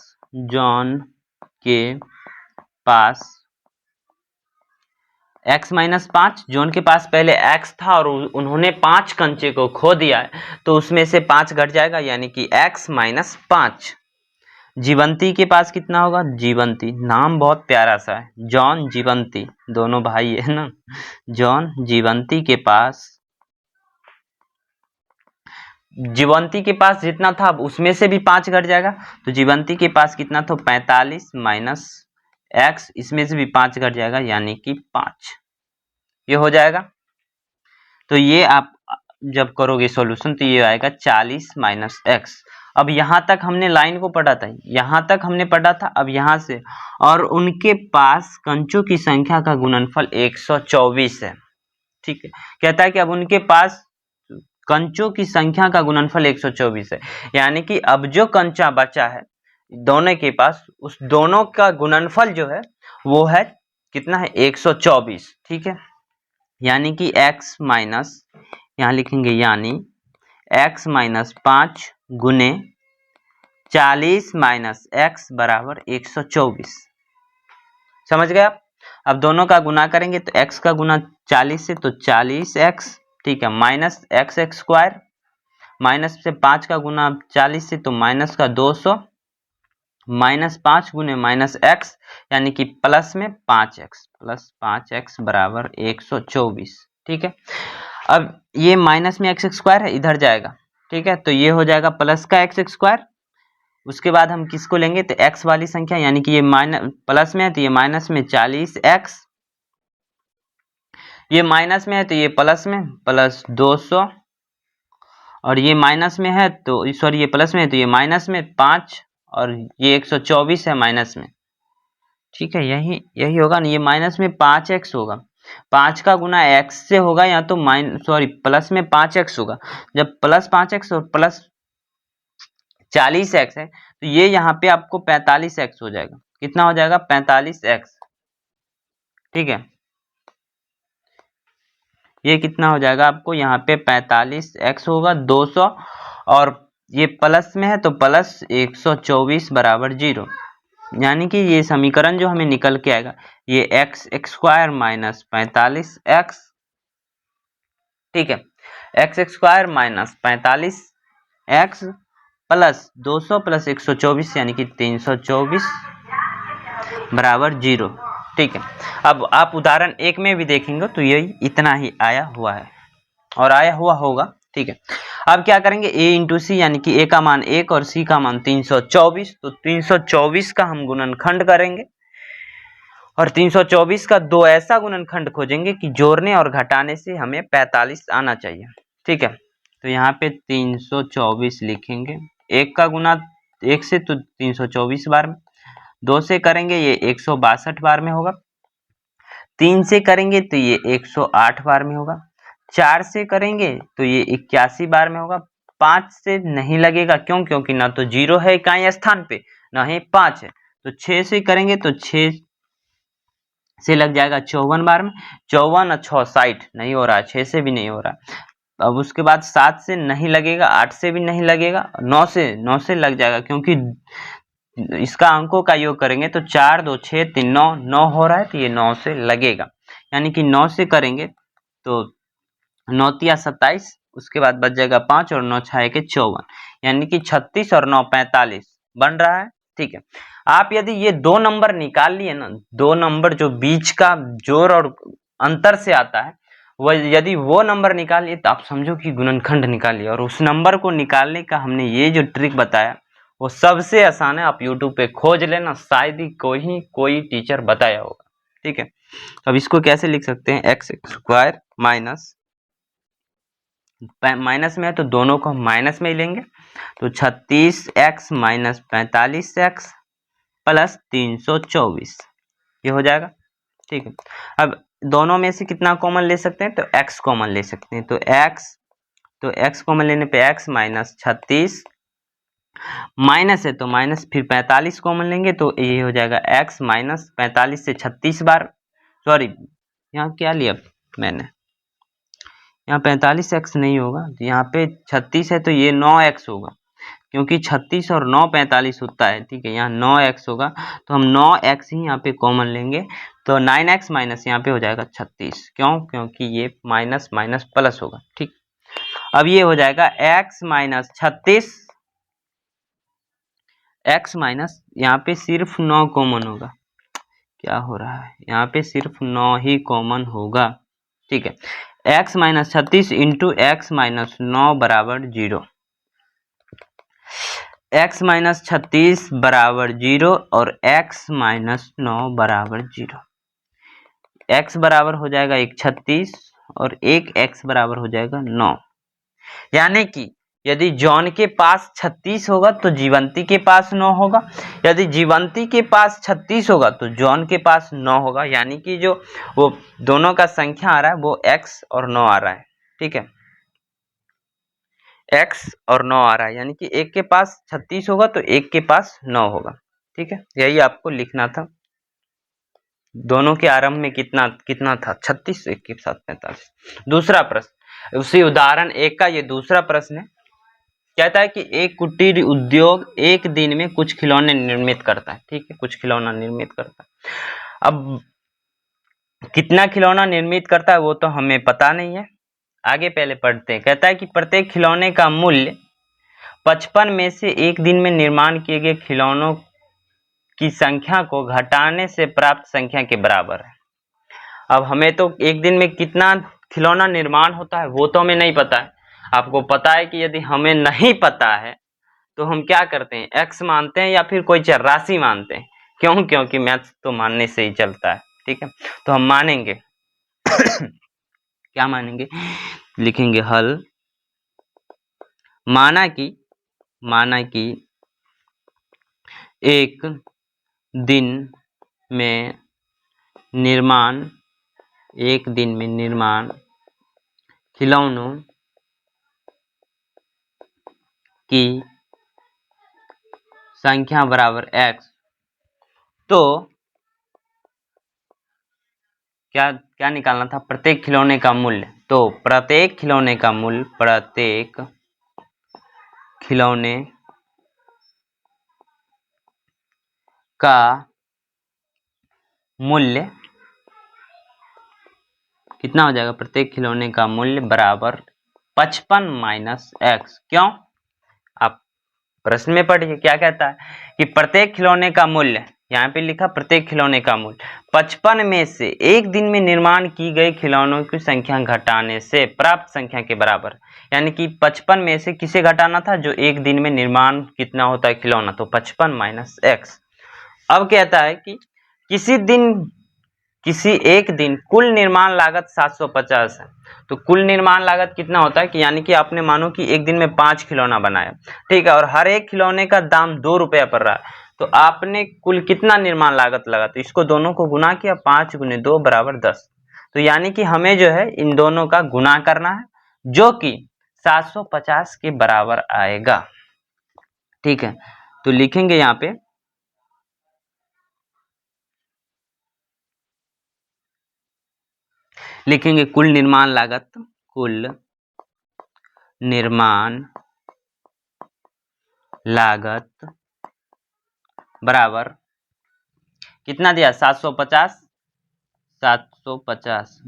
x माइनस 5, जॉन के पास पहले x था और उन्होंने 5 कंचे को खो दिया है तो उसमें से 5 घट जाएगा, यानी कि x माइनस 5। जीवंती के पास कितना होगा, जीवंती, नाम बहुत प्यारा सा है, जॉन जीवंती, दोनों भाई है ना। जॉन जीवंती के पास जितना था उसमें से भी 5 घट जाएगा, तो जीवंती के पास कितना था, 45 माइनस एक्स, इसमें से भी 5 घट जाएगा, यानी कि 5। ये हो जाएगा। तो ये आप जब करोगे सॉल्यूशन तो ये आएगा 40 माइनस एक्स। अब यहां तक हमने लाइन को पढ़ा था, यहां तक हमने पढ़ा था। अब यहां से, और उनके पास कंचों की संख्या का गुणनफल 124 है। ठीक है, कहता है कि अब उनके पास कंचों की संख्या का गुणनफल 124 है, यानी कि अब जो कंचा बचा है दोनों के पास, उस दोनों का गुणनफल जो है वो है कितना है, 124। ठीक है, यानी कि x माइनस, यहां लिखेंगे यानी x माइनस 5 गुने 40 माइनस एक्स बराबर 124। समझ गए आप। अब दोनों का गुना करेंगे तो x का गुना 40 से तो 40x, ठीक है, माइनस एक्स स्क्वायर, माइनस से 5 का गुना 40 से तो माइनस का 200, माइनस 5 गुने माइनस एक्स, यानी कि प्लस में 5x, प्लस 5x बराबर 124। ठीक है, अब ये माइनस में एक्स स्क्वायर है, इधर जाएगा। ठीक है, तो ये हो जाएगा प्लस का एक्स स्क्वायर। उसके बाद हम किसको लेंगे, तो x वाली संख्या, यानी कि ये माइनस प्लस में है तो ये माइनस में 40x, ये माइनस में है तो ये प्लस में प्लस 200, और ये माइनस में है तो सॉरी ये प्लस में है तो ये माइनस में 5, और ये 124 है माइनस में। ठीक है, यही होगा ना, ये माइनस में 5x होगा, 5 का गुना x से होगा, या तो प्लस में 5x होगा। जब प्लस 5x और प्लस 40x है तो ये यहाँ पे आपको 45x हो जाएगा। कितना हो जाएगा, 45x। ठीक है, ये कितना हो जाएगा आपको, यहाँ पे 45x होगा 200, और ये प्लस में है तो प्लस 124 बराबर 0, यानी कि ये समीकरण जो हमें निकल के आएगा ये x स्क्वायर माइनस 45x। ठीक है, x square minus 45x plus 200 plus 124 यानी कि 324 बराबर 0। ठीक है, अब आप उदाहरण 1 में भी देखेंगे तो यही इतना ही आया हुआ है और आया हुआ होगा। ठीक है, अब क्या करेंगे, a इंटू सी, यानी कि a का मान 1 और c का मान 324, तो 324 का हम गुणनखंड करेंगे और 324 का दो ऐसा गुणनखंड खोजेंगे कि जोड़ने और घटाने से हमें 45 आना चाहिए। ठीक है, तो यहाँ पे 324 लिखेंगे, 1 का गुना 1 से तो 324 बार में, 2 से करेंगे ये 162 बार में होगा, 3 से करेंगे तो ये 108 बार में होगा, 4 से करेंगे तो ये 81 बार में होगा, 5 से नहीं लगेगा, क्यों? क्योंकि ना तो 0 है इकाई स्थान पे, ना ही 5 है। तो 6 से करेंगे तो 6 से लग जाएगा 54 बार में, 54 और 6 60 नहीं हो रहा है, 6 से भी नहीं हो रहा है। अब उसके बाद 7 से नहीं लगेगा, 8 से भी नहीं लगेगा, 9 से लग जाएगा, क्योंकि इसका अंकों का योग करेंगे तो 4 2 6 3 9 9 हो रहा है, तो ये 9 से लगेगा। यानी कि 9 से करेंगे तो 9 तिया 27, उसके बाद बच जाएगा 5 और 9 छाए के 54, यानी कि 36 और 9 45 बन रहा है। ठीक है, आप यदि ये 2 नंबर निकाल लिए ना, 2 नंबर जो बीच का जोड़ और अंतर से आता है, वह यदि वो नंबर निकालिए तो आप समझो कि गुणनखंड निकालिए। और उस नंबर को निकालने का हमने ये जो ट्रिक बताया वो सबसे आसान है, आप यूट्यूब पे खोज लेना, शायद ही कोई टीचर बताया होगा। ठीक है, तो अब इसको कैसे लिख सकते हैं, एक्स स्क्वायर माइनस में है तो दोनों को हम माइनस में ही लेंगे, तो 36x माइनस 45x प्लस 324 ये हो जाएगा। ठीक है, अब दोनों में से कितना कॉमन ले सकते हैं, तो x कॉमन ले सकते हैं, तो x कॉमन लेने पे x माइनस 36 माइनस है तो माइनस, फिर 45 कॉमन लेंगे तो ये हो जाएगा x माइनस 45 से 36 बार, सॉरी यहाँ क्या लिया मैंने, यहाँ 45x नहीं होगा, तो यहाँ पे 36 है तो ये 9x होगा, क्योंकि 36 और 9 45 होता है। ठीक है, यहाँ 9x होगा तो हम 9x ही यहाँ पे कॉमन लेंगे, तो 9x माइनस यहाँ पे हो जाएगा 36, क्यों? क्योंकि ये माइनस माइनस प्लस होगा। ठीक, अब ये हो जाएगा x माइनस 36, x माइनस यहाँ पे सिर्फ 9 कॉमन होगा, क्या हो रहा है, यहाँ पे सिर्फ 9 ही कॉमन होगा। ठीक है, x minus 36 into x minus 9 बराबर 0, x माइनस 36 बराबर 0 और x माइनस 9 बराबर 0, x बराबर हो जाएगा 1 36 और 1 x बराबर हो जाएगा 9। यानी कि यदि जॉन के पास 36 होगा तो जीवंती के पास 9 होगा, यदि जीवंती के पास 36 होगा तो जॉन के पास 9 होगा, यानी कि जो वो दोनों का संख्या आ रहा है वो x और 9 आ रहा है। ठीक है, x और 9 आ रहा है, यानी कि एक के पास 36 होगा तो एक के पास 9 होगा। ठीक है, यही आपको लिखना था। दोनों के आरंभ में कितना था, 36, एक के साथ 45। दूसरा प्रश्न, उसी उदाहरण 1 का ये दूसरा प्रश्न है। कहता है कि एक कुटीर उद्योग एक दिन में कुछ खिलौने निर्मित करता है। ठीक है, कुछ खिलौना निर्मित करता है। अब कितना खिलौना निर्मित करता है वो तो हमें पता नहीं है, आगे पहले पढ़ते हैं। कहता है कि प्रत्येक खिलौने का मूल्य 55 में से एक दिन में निर्माण किए गए खिलौनों की संख्या को घटाने से प्राप्त संख्या के बराबर है। अब हमें तो एक दिन में कितना खिलौना निर्माण होता है वो तो हमें नहीं पता है। आपको पता है कि यदि हमें नहीं पता है तो हम क्या करते हैं, x मानते हैं या फिर कोई चर राशि मानते हैं। क्यों? क्योंकि मैथ्स तो मानने से ही चलता है। ठीक है, तो हम मानेंगे क्या मानेंगे, लिखेंगे हल, माना कि एक दिन में निर्माण खिलौनों की संख्या बराबर x, तो क्या निकालना था, प्रत्येक खिलौने का मूल्य। तो प्रत्येक खिलौने का मूल्य कितना हो जाएगा, प्रत्येक खिलौने का मूल्य बराबर 55 माइनस एक्स। क्यों? आप प्रश्न में पढ़िए क्या कहता है कि प्रत्येक खिलौने का मूल्य, यहाँ पे लिखा प्रत्येक खिलौने का मूल्य 55 में से एक दिन में निर्माण की गई खिलौनों की संख्या घटाने से प्राप्त संख्या के बराबर। यानी कि 55 में से किसे घटाना था, जो एक दिन में निर्माण कितना होता है खिलौना, तो 55 माइनस एक्स। अब कहता है कि किसी एक दिन कुल निर्माण लागत 750 है, तो कुल निर्माण लागत कितना होता है कि यानी कि आपने मानो कि एक दिन में 5 खिलौना बनाया, ठीक है, और हर एक खिलौने का दाम 2 रुपया पड़ रहा है, तो आपने कुल कितना निर्माण लागत लगा, तो इसको दोनों को गुना किया, 5 × 2 = 10। तो यानी कि हमें जो है इन दोनों का गुना करना है, जो कि 750 के बराबर आएगा। ठीक है, तो लिखेंगे यहाँ पे लिखेंगे कुल निर्माण लागत, कुल निर्माण लागत बराबर कितना दिया, 750। 750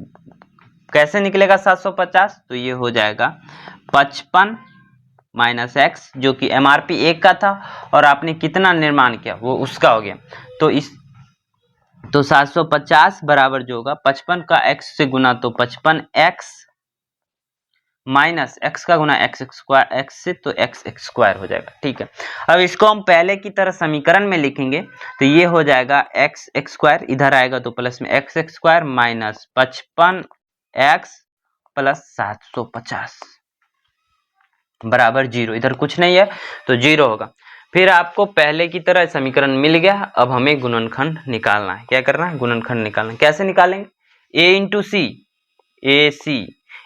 कैसे निकलेगा 750, तो ये हो जाएगा 55 - x, जो कि MRP 1 का था और आपने कितना निर्माण किया वो उसका हो गया। तो 750 बराबर जो होगा 55 का x से गुना, तो 55x माइनस x का गुना x स्क्वायर x से, तो x स्क्वायर हो जाएगा। ठीक है, अब इसको हम पहले की तरह समीकरण में लिखेंगे, तो ये हो जाएगा x स्क्वायर, इधर आएगा तो प्लस में x square minus 55x plus 750 बराबर 0। इधर कुछ नहीं है तो 0 होगा। फिर आपको पहले की तरह समीकरण मिल गया। अब हमें गुणनखंड निकालना है। क्या करना है, गुणनखंड निकालना है। कैसे निकालेंगे, a × c,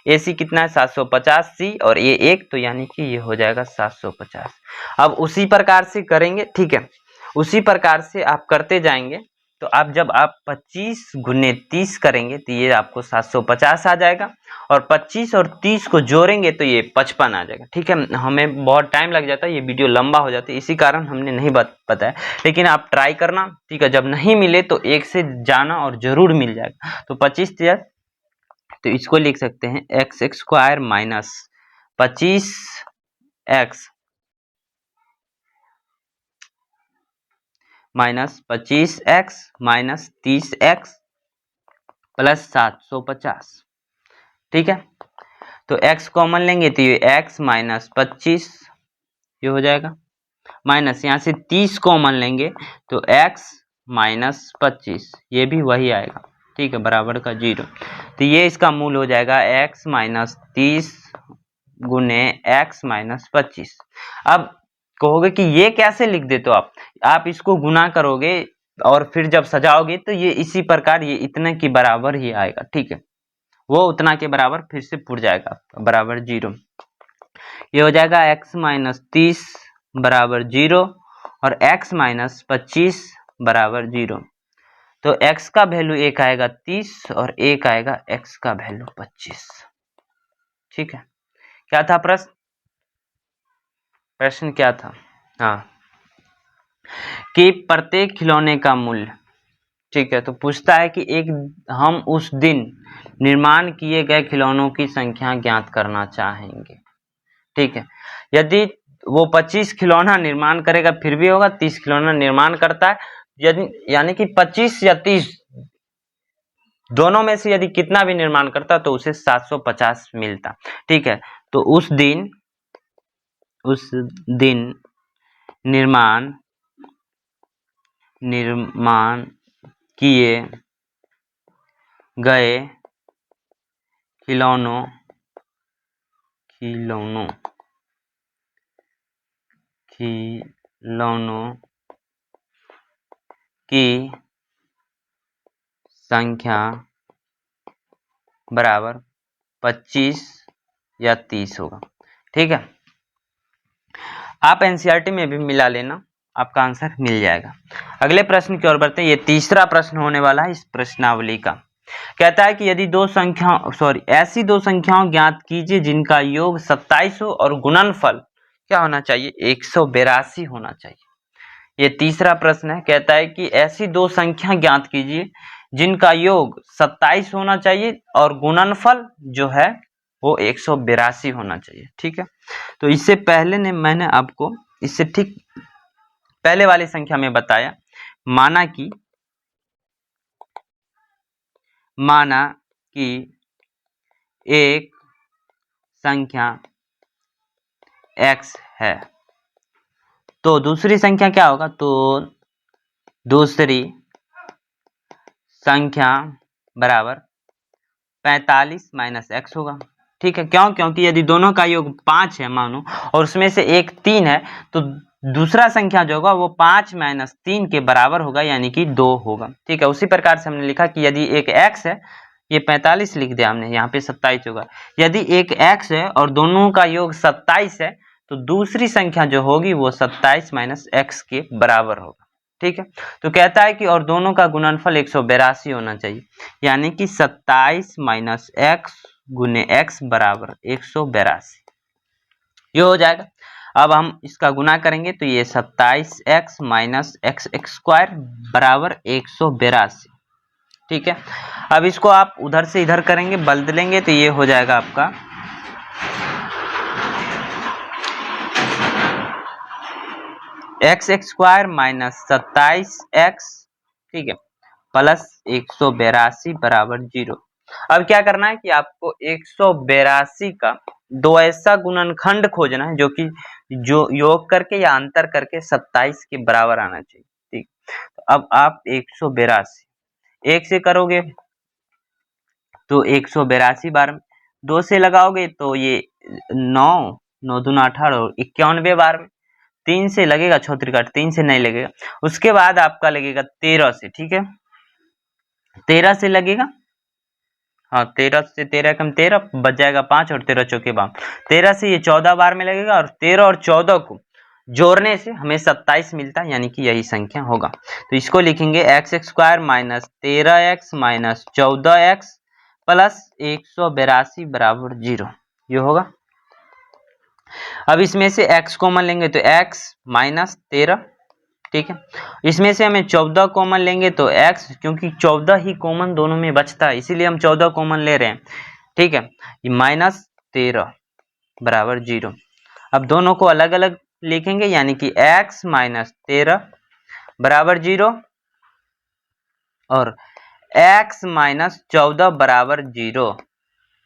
AC कितना है 750, c और a 1, तो यानी कि ये हो जाएगा 750। अब उसी प्रकार से करेंगे, ठीक है, उसी प्रकार से आप करते जाएंगे। तो आप जब आप 25 × 30 करेंगे तो ये आपको 750 आ जाएगा, और 25 और 30 को जोड़ेंगे तो ये 55 आ जाएगा। ठीक है, हमें बहुत टाइम लग जाता है, ये वीडियो लंबा हो जाता है, इसी कारण हमने नहीं बताया, लेकिन आप ट्राई करना। ठीक है, जब नहीं मिले तो 1 से जाना और जरूर मिल जाएगा। तो 25, तो इसको लिख सकते हैं x square minus 25x minus 25x minus 30x plus 750। ठीक है, तो x कॉमन लेंगे तो ये x माइनस 25 ये हो जाएगा, माइनस यहाँ से 30 कॉमन लेंगे तो x माइनस 25 ये भी वही आएगा। ठीक है, बराबर का 0। तो ये इसका मूल हो जाएगा x माइनस 30 गुने x माइनस 25। अब कहोगे कि ये कैसे लिख देते हो आप इसको गुना करोगे और फिर जब सजाओगे तो ये इसी प्रकार ये इतने की बराबर ही आएगा। ठीक है, वो उतना के बराबर फिर से पुर जाएगा बराबर 0। ये हो जाएगा x माइनस 30 बराबर 0 और x माइनस 25 बराबर 0। तो x का वैल्यू 1 आएगा 30 और 1 आएगा x का वैल्यू 25। ठीक है, क्या था प्रश्न क्या था, हाँ, कि प्रत्येक खिलौने का मूल्य। ठीक है, तो पूछता है कि हम उस दिन निर्माण किए गए खिलौनों की संख्या ज्ञात करना चाहेंगे। ठीक है, यदि वो 25 खिलौना निर्माण करेगा फिर भी होगा, 30 खिलौना निर्माण करता है, यदि यानी कि 25 या 30 दोनों में से यदि कितना भी निर्माण करता तो उसे 750 मिलता। ठीक है, तो उस दिन निर्माण किए गए खिलौनों की संख्या बराबर 25 या 30 होगा। ठीक है, आप एनसीईआरटी में भी मिला लेना, आपका आंसर मिल जाएगा। अगले प्रश्न की ओर बढ़ते हैं। ये तीसरा प्रश्न होने वाला है इस प्रश्नावली का। कहता है कि यदि ऐसी दो संख्याओं ज्ञात कीजिए जिनका योग 27 हो और गुणनफल क्या होना चाहिए, 182 होना चाहिए। ये तीसरा प्रश्न है। कहता है कि ऐसी दो संख्या ज्ञात कीजिए जिनका योग 27 होना चाहिए और गुणनफल जो है वो 182 होना चाहिए। ठीक है, तो इससे पहले मैंने आपको इससे ठीक पहले वाली संख्या में बताया, माना कि एक संख्या x है तो दूसरी संख्या क्या होगा, तो दूसरी संख्या बराबर 45 माइनस x होगा। ठीक है, क्योंकि यदि दोनों का योग 5 है मानो और उसमें से एक 3 है, तो दूसरा संख्या जो होगा वो 5 माइनस 3 के बराबर होगा, यानी कि 2 होगा। ठीक है, उसी प्रकार से हमने लिखा कि यदि एक x है, ये 45 लिख दिया हमने, यहाँ पे 27 होगा। यदि एक x है और दोनों का योग 27 है, तो दूसरी संख्या जो होगी वो 27 माइनस x के बराबर होगा। ठीक है, तो कहता है कि और दोनों का गुणनफल 182 होना चाहिए, यानी कि 27 माइनस x गुने x बराबर 182, ये हो जाएगा। अब हम इसका गुना करेंगे तो ये 27x माइनस एक्स स्क्वायर बराबर 182। ठीक है, अब इसको आप उधर से इधर करेंगे, बदलेंगे तो ये हो जाएगा आपका एक्स स्क्वायर माइनस 27x, ठीक है, प्लस 182 बराबर 0। अब क्या करना है कि आपको 182 का दो ऐसा गुणनखंड खोजना है जो योग करके या अंतर करके 27 के बराबर आना चाहिए। ठीक, तो अब आप 182 एक से करोगे तो 182 बार में, 2 से लगाओगे तो ये 9 9 दूना 18 और 91 बार में, 3 से लगेगा 6 काट, 3 से नहीं लगेगा। उसके बाद आपका लगेगा 13 से। ठीक है, 13 से लगेगा, हाँ 13 से 13 कम 13 बच जाएगा 5 और 13 चौके 12, 13 से ये 14 बार में लगेगा और 13 और 14 को जोड़ने से हमें 27 मिलता है, यानी कि यही संख्या होगा। तो इसको लिखेंगे x square minus 13x minus 14x plus 182 बराबर 0, ये होगा। अब इसमें से x कॉमन लेंगे तो x माइनस 13, ठीक है, इसमें से हमें 14 कॉमन लेंगे तो x, क्योंकि 14 ही कॉमन दोनों में बचता है इसीलिए हम 14 कॉमन ले रहे हैं। ठीक है, ये माइनस 13 बराबर 0। अब दोनों को अलग अलग लिखेंगे, यानी कि x माइनस 13 बराबर 0 और x माइनस 14 बराबर 0।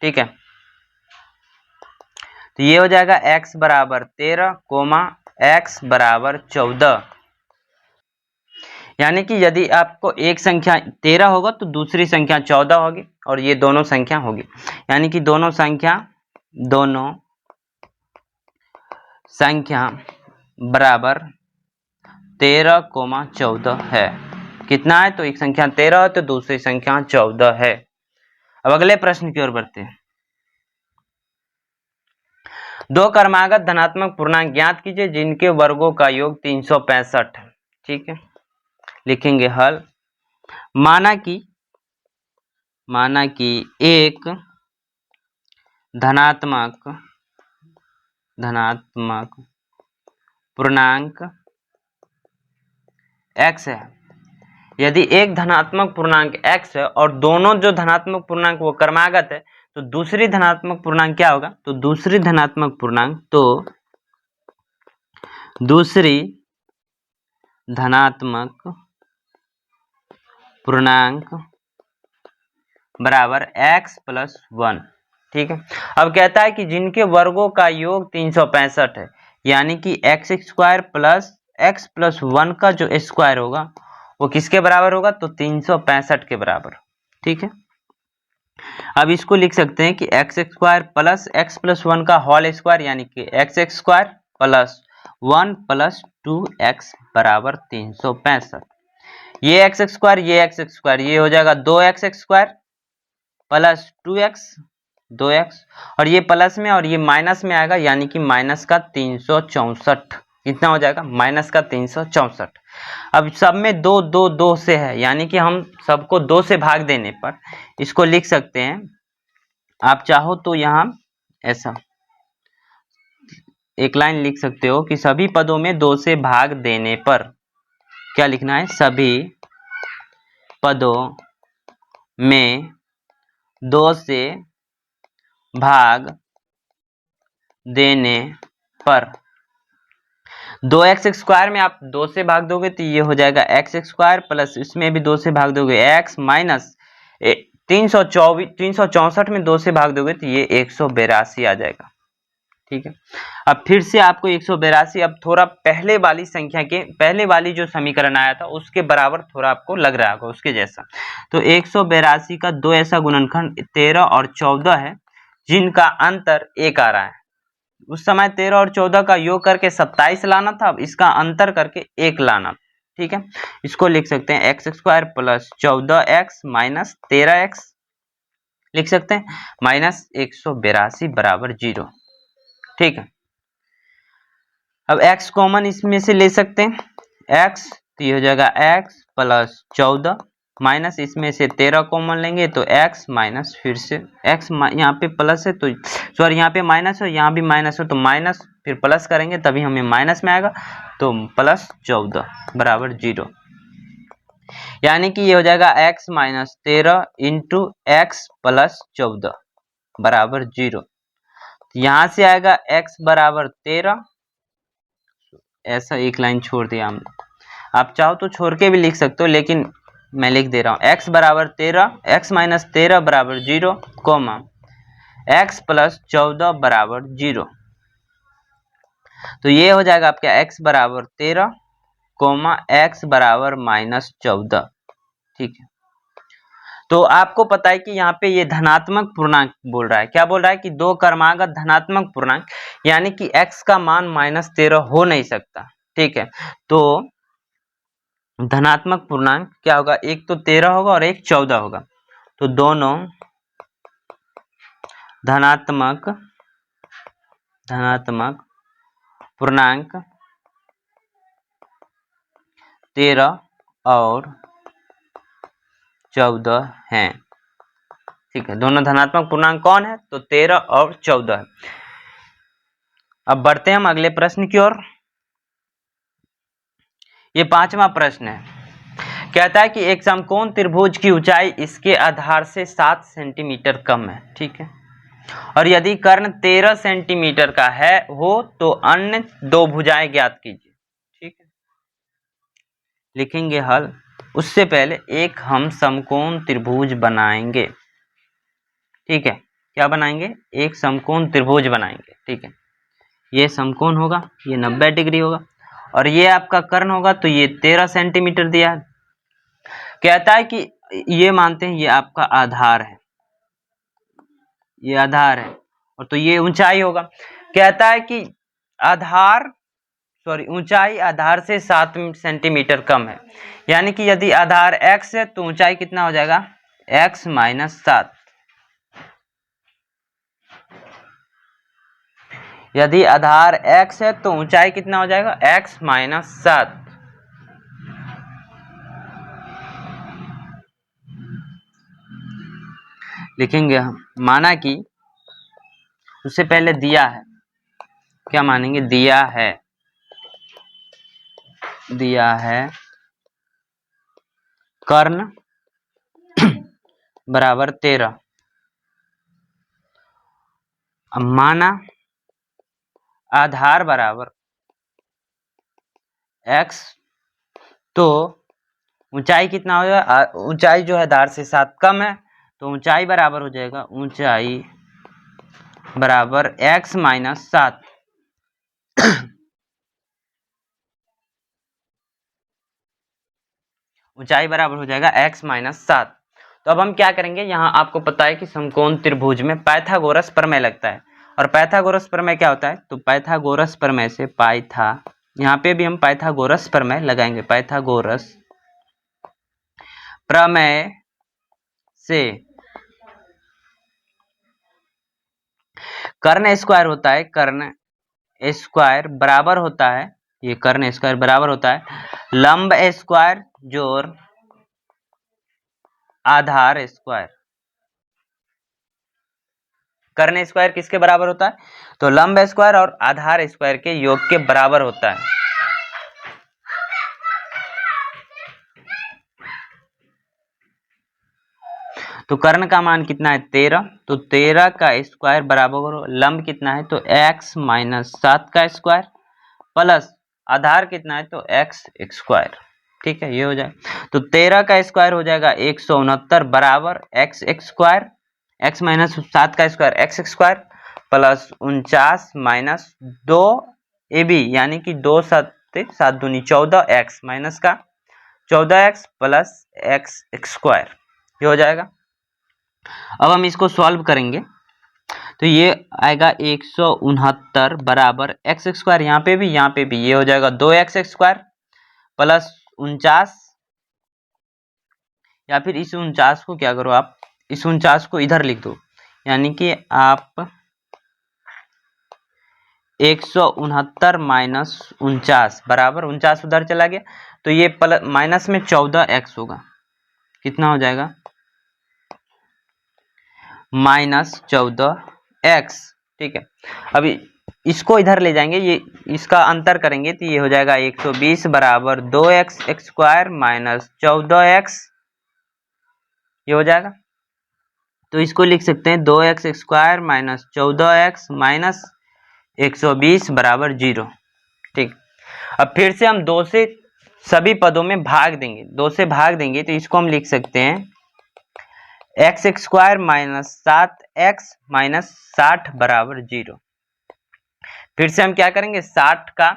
ठीक है, तो ये हो जाएगा x बराबर 13 कोमा x बराबर 14, यानी कि यदि आपको एक संख्या 13 होगा तो दूसरी संख्या 14 होगी और ये दोनों संख्या होगी, यानी कि दोनों संख्या बराबर 13 कोमा 14 है। कितना है, तो एक संख्या 13 है तो दूसरी संख्या 14 है। अब अगले प्रश्न की ओर बढ़ते हैं। दो क्रमागत धनात्मक पूर्णांक ज्ञात कीजिए जिनके वर्गों का योग 365 है। ठीक है, लिखेंगे हल। माना कि एक धनात्मक पूर्णांक x है। यदि एक धनात्मक पूर्णांक x है और दोनों जो धनात्मक पूर्णांक वो क्रमागत है, तो दूसरी धनात्मक पूर्णांक क्या होगा, तो दूसरी धनात्मक पूर्णांक बराबर x प्लस 1। ठीक है, अब कहता है कि जिनके वर्गों का योग 365 है, यानी कि x square plus x plus 1 का जो स्क्वायर होगा वो किसके बराबर होगा, तो 365 के बराबर। ठीक है, अब इसको लिख सकते हैं कि x square plus x plus 1 का होल स्क्वायर, यानी कि x square plus 1 plus 2x बराबर 365। ये एक्स स्क्वायर ये हो जाएगा 2x स्क्वायर प्लस 2x और ये प्लस में और ये माइनस में आएगा, यानी कि माइनस का 364। कितना हो जाएगा, माइनस का 364। अब सब में दो दो दो से है, यानी कि हम सबको 2 से भाग देने पर इसको लिख सकते हैं। आप चाहो तो यहाँ ऐसा एक लाइन लिख सकते हो कि सभी पदों में 2 से भाग देने पर, क्या लिखना है, सभी पदों में 2 से भाग देने पर 2x स्क्वायर में आप 2 से भाग दोगे तो ये हो जाएगा x स्क्वायर प्लस इसमें भी 2 से भाग दोगे x माइनस 364 में 2 से भाग दोगे तो ये 182 आ जाएगा। ठीक है, अब फिर से आपको 182, अब थोड़ा पहले वाली जो समीकरण आया था उसके बराबर थोड़ा आपको लग रहा होगा उसके जैसा। तो 182 का दो ऐसा गुणनखंड 13 और 14 है जिनका अंतर 1 आ रहा है। उस समय 13 और 14 का योग करके 27 लाना था, अब इसका अंतर करके 1 लाना। ठीक है, इसको लिख सकते हैं x square plus 14x minus 13x लिख सकते हैं, माइनस 182 बराबर 0। ठीक है, अब x कॉमन इसमें से ले सकते हैं, x तो ये हो जाएगा x प्लस 14 माइनस इसमें से 13 कॉमन लेंगे तो x माइनस फिर से x यहाँ पे प्लस है तो सॉरी यहाँ पे माइनस हो, यहाँ भी माइनस हो तो माइनस फिर प्लस करेंगे तभी हमें माइनस में आएगा, तो प्लस 14 बराबर 0। यानी कि ये हो जाएगा x minus 13 into x plus 14 बराबर 0। यहाँ से आएगा x बराबर 13, ऐसा एक लाइन छोड़ दिया हमने, आप चाहो तो छोड़ के भी लिख सकते हो लेकिन मैं लिख दे रहा हूँ x बराबर 13, x माइनस 13 बराबर 0, कोमा x प्लस 14 बराबर 0। तो ये हो जाएगा आपका x बराबर 13 कोमा x बराबर माइनस 14। ठीक है, तो आपको पता है कि यहाँ पे ये धनात्मक पूर्णांक बोल रहा है, क्या बोल रहा है कि दो क्रमागत धनात्मक पूर्णांक, यानी कि x का मान माइनस 13 हो नहीं सकता। ठीक है, तो धनात्मक पूर्णांक क्या होगा, एक तो 13 होगा और एक 14 होगा, तो दोनों धनात्मक पूर्णांक 13 और 14 हैं। ठीक है, दोनों धनात्मक पूर्णांक कौन है, तो 13 और 14 है। अब बढ़ते हैं हम अगले प्रश्न की ओर। ये 5वां प्रश्न है, कहता है कि एक समकोण त्रिभुज की ऊंचाई इसके आधार से 7 सेंटीमीटर कम है। ठीक है, और यदि कर्ण 13 सेंटीमीटर का है हो तो अन्य दो भुजाएं ज्ञात कीजिए। ठीक है, लिखेंगे हल, उससे पहले एक हम समकोण त्रिभुज बनाएंगे। ठीक है, क्या बनाएंगे, एक समकोण त्रिभुज बनाएंगे। ठीक है, ये समकोण होगा, ये 90 डिग्री होगा और ये आपका कर्ण होगा, तो ये 13 सेंटीमीटर दिया है। कहता है कि ये मानते हैं ये आपका आधार है, ये आधार है, और तो ये ऊंचाई होगा। कहता है कि ऊंचाई आधार से 7 सेंटीमीटर कम है, यानी कि यदि आधार x है तो ऊंचाई कितना हो जाएगा, x माइनस 7। यदि आधार x है तो ऊंचाई कितना हो जाएगा, x माइनस 7। लिखेंगे हम, माना कि उससे पहले दिया है, क्या मानेंगे, दिया है कर्ण बराबर 13, माना आधार बराबर x, तो ऊंचाई कितना हो जाएगा, ऊंचाई जो है आधार से 7 कम है, तो ऊंचाई बराबर हो जाएगा, ऊंचाई बराबर x माइनस 7। ऊंचाई बराबर हो जाएगा x माइनस 7। तो अब हम क्या करेंगे, यहाँ आपको पता है कि समकोण त्रिभुज में पाइथागोरस प्रमेय लगता है, और पाइथागोरस प्रमेय क्या होता है, तो पाइथागोरस प्रमेय से यहाँ पे भी हम पाइथागोरस प्रमेय लगाएंगे। पाइथागोरस प्रमेय से कर्ण स्क्वायर होता है, कर्ण स्क्वायर बराबर होता है, ये कर्ण स्क्वायर बराबर होता है लंब स्क्वायर जोड़ आधार स्क्वायर। कर्ण स्क्वायर किसके बराबर होता है, तो लंब स्क्वायर और आधार स्क्वायर के योग के बराबर होता है। तो कर्ण का मान कितना है, 13, तो 13 का स्क्वायर बराबर लंब कितना है, तो x माइनस 7 का स्क्वायर प्लस आधार कितना है, तो x स्क्वायर। ठीक है, ये हो जाए, तो 13 का स्क्वायर हो जाएगा 169 बराबर x स्क्वायर, x माइनस 7 का square x square plus 49 minus 2 ab, यानी कि 2 7 7 दूनी 14x माइनस का 14x प्लस x स्क्वायर, ये हो जाएगा। अब हम इसको सॉल्व करेंगे, तो ये आएगा 169 बराबर एक्स स्क्वायर, यहाँ पे भी ये हो जाएगा 2x स्क्वायर प्लस 49, या फिर इस 49 को क्या करो आप, इस 49 को इधर लिख दो, यानी कि आप 169 माइनस 49 बराबर 49 उधर चला गया, तो ये प्लस माइनस में 14x होगा, कितना हो जाएगा -14x। ठीक है, अभी इसको इधर ले जाएंगे, ये इसका अंतर करेंगे तो ये हो जाएगा 120 बराबर 2x स्क्वायर माइनस 14x, ये हो जाएगा। तो इसको लिख सकते हैं 2x square minus 14x minus 120 बराबर 0। ठीक, अब फिर से हम 2 से सभी पदों में भाग देंगे, 2 से भाग देंगे तो इसको हम लिख सकते हैं x square minus 7x minus 60 बराबर 0। फिर से हम क्या करेंगे, 60 का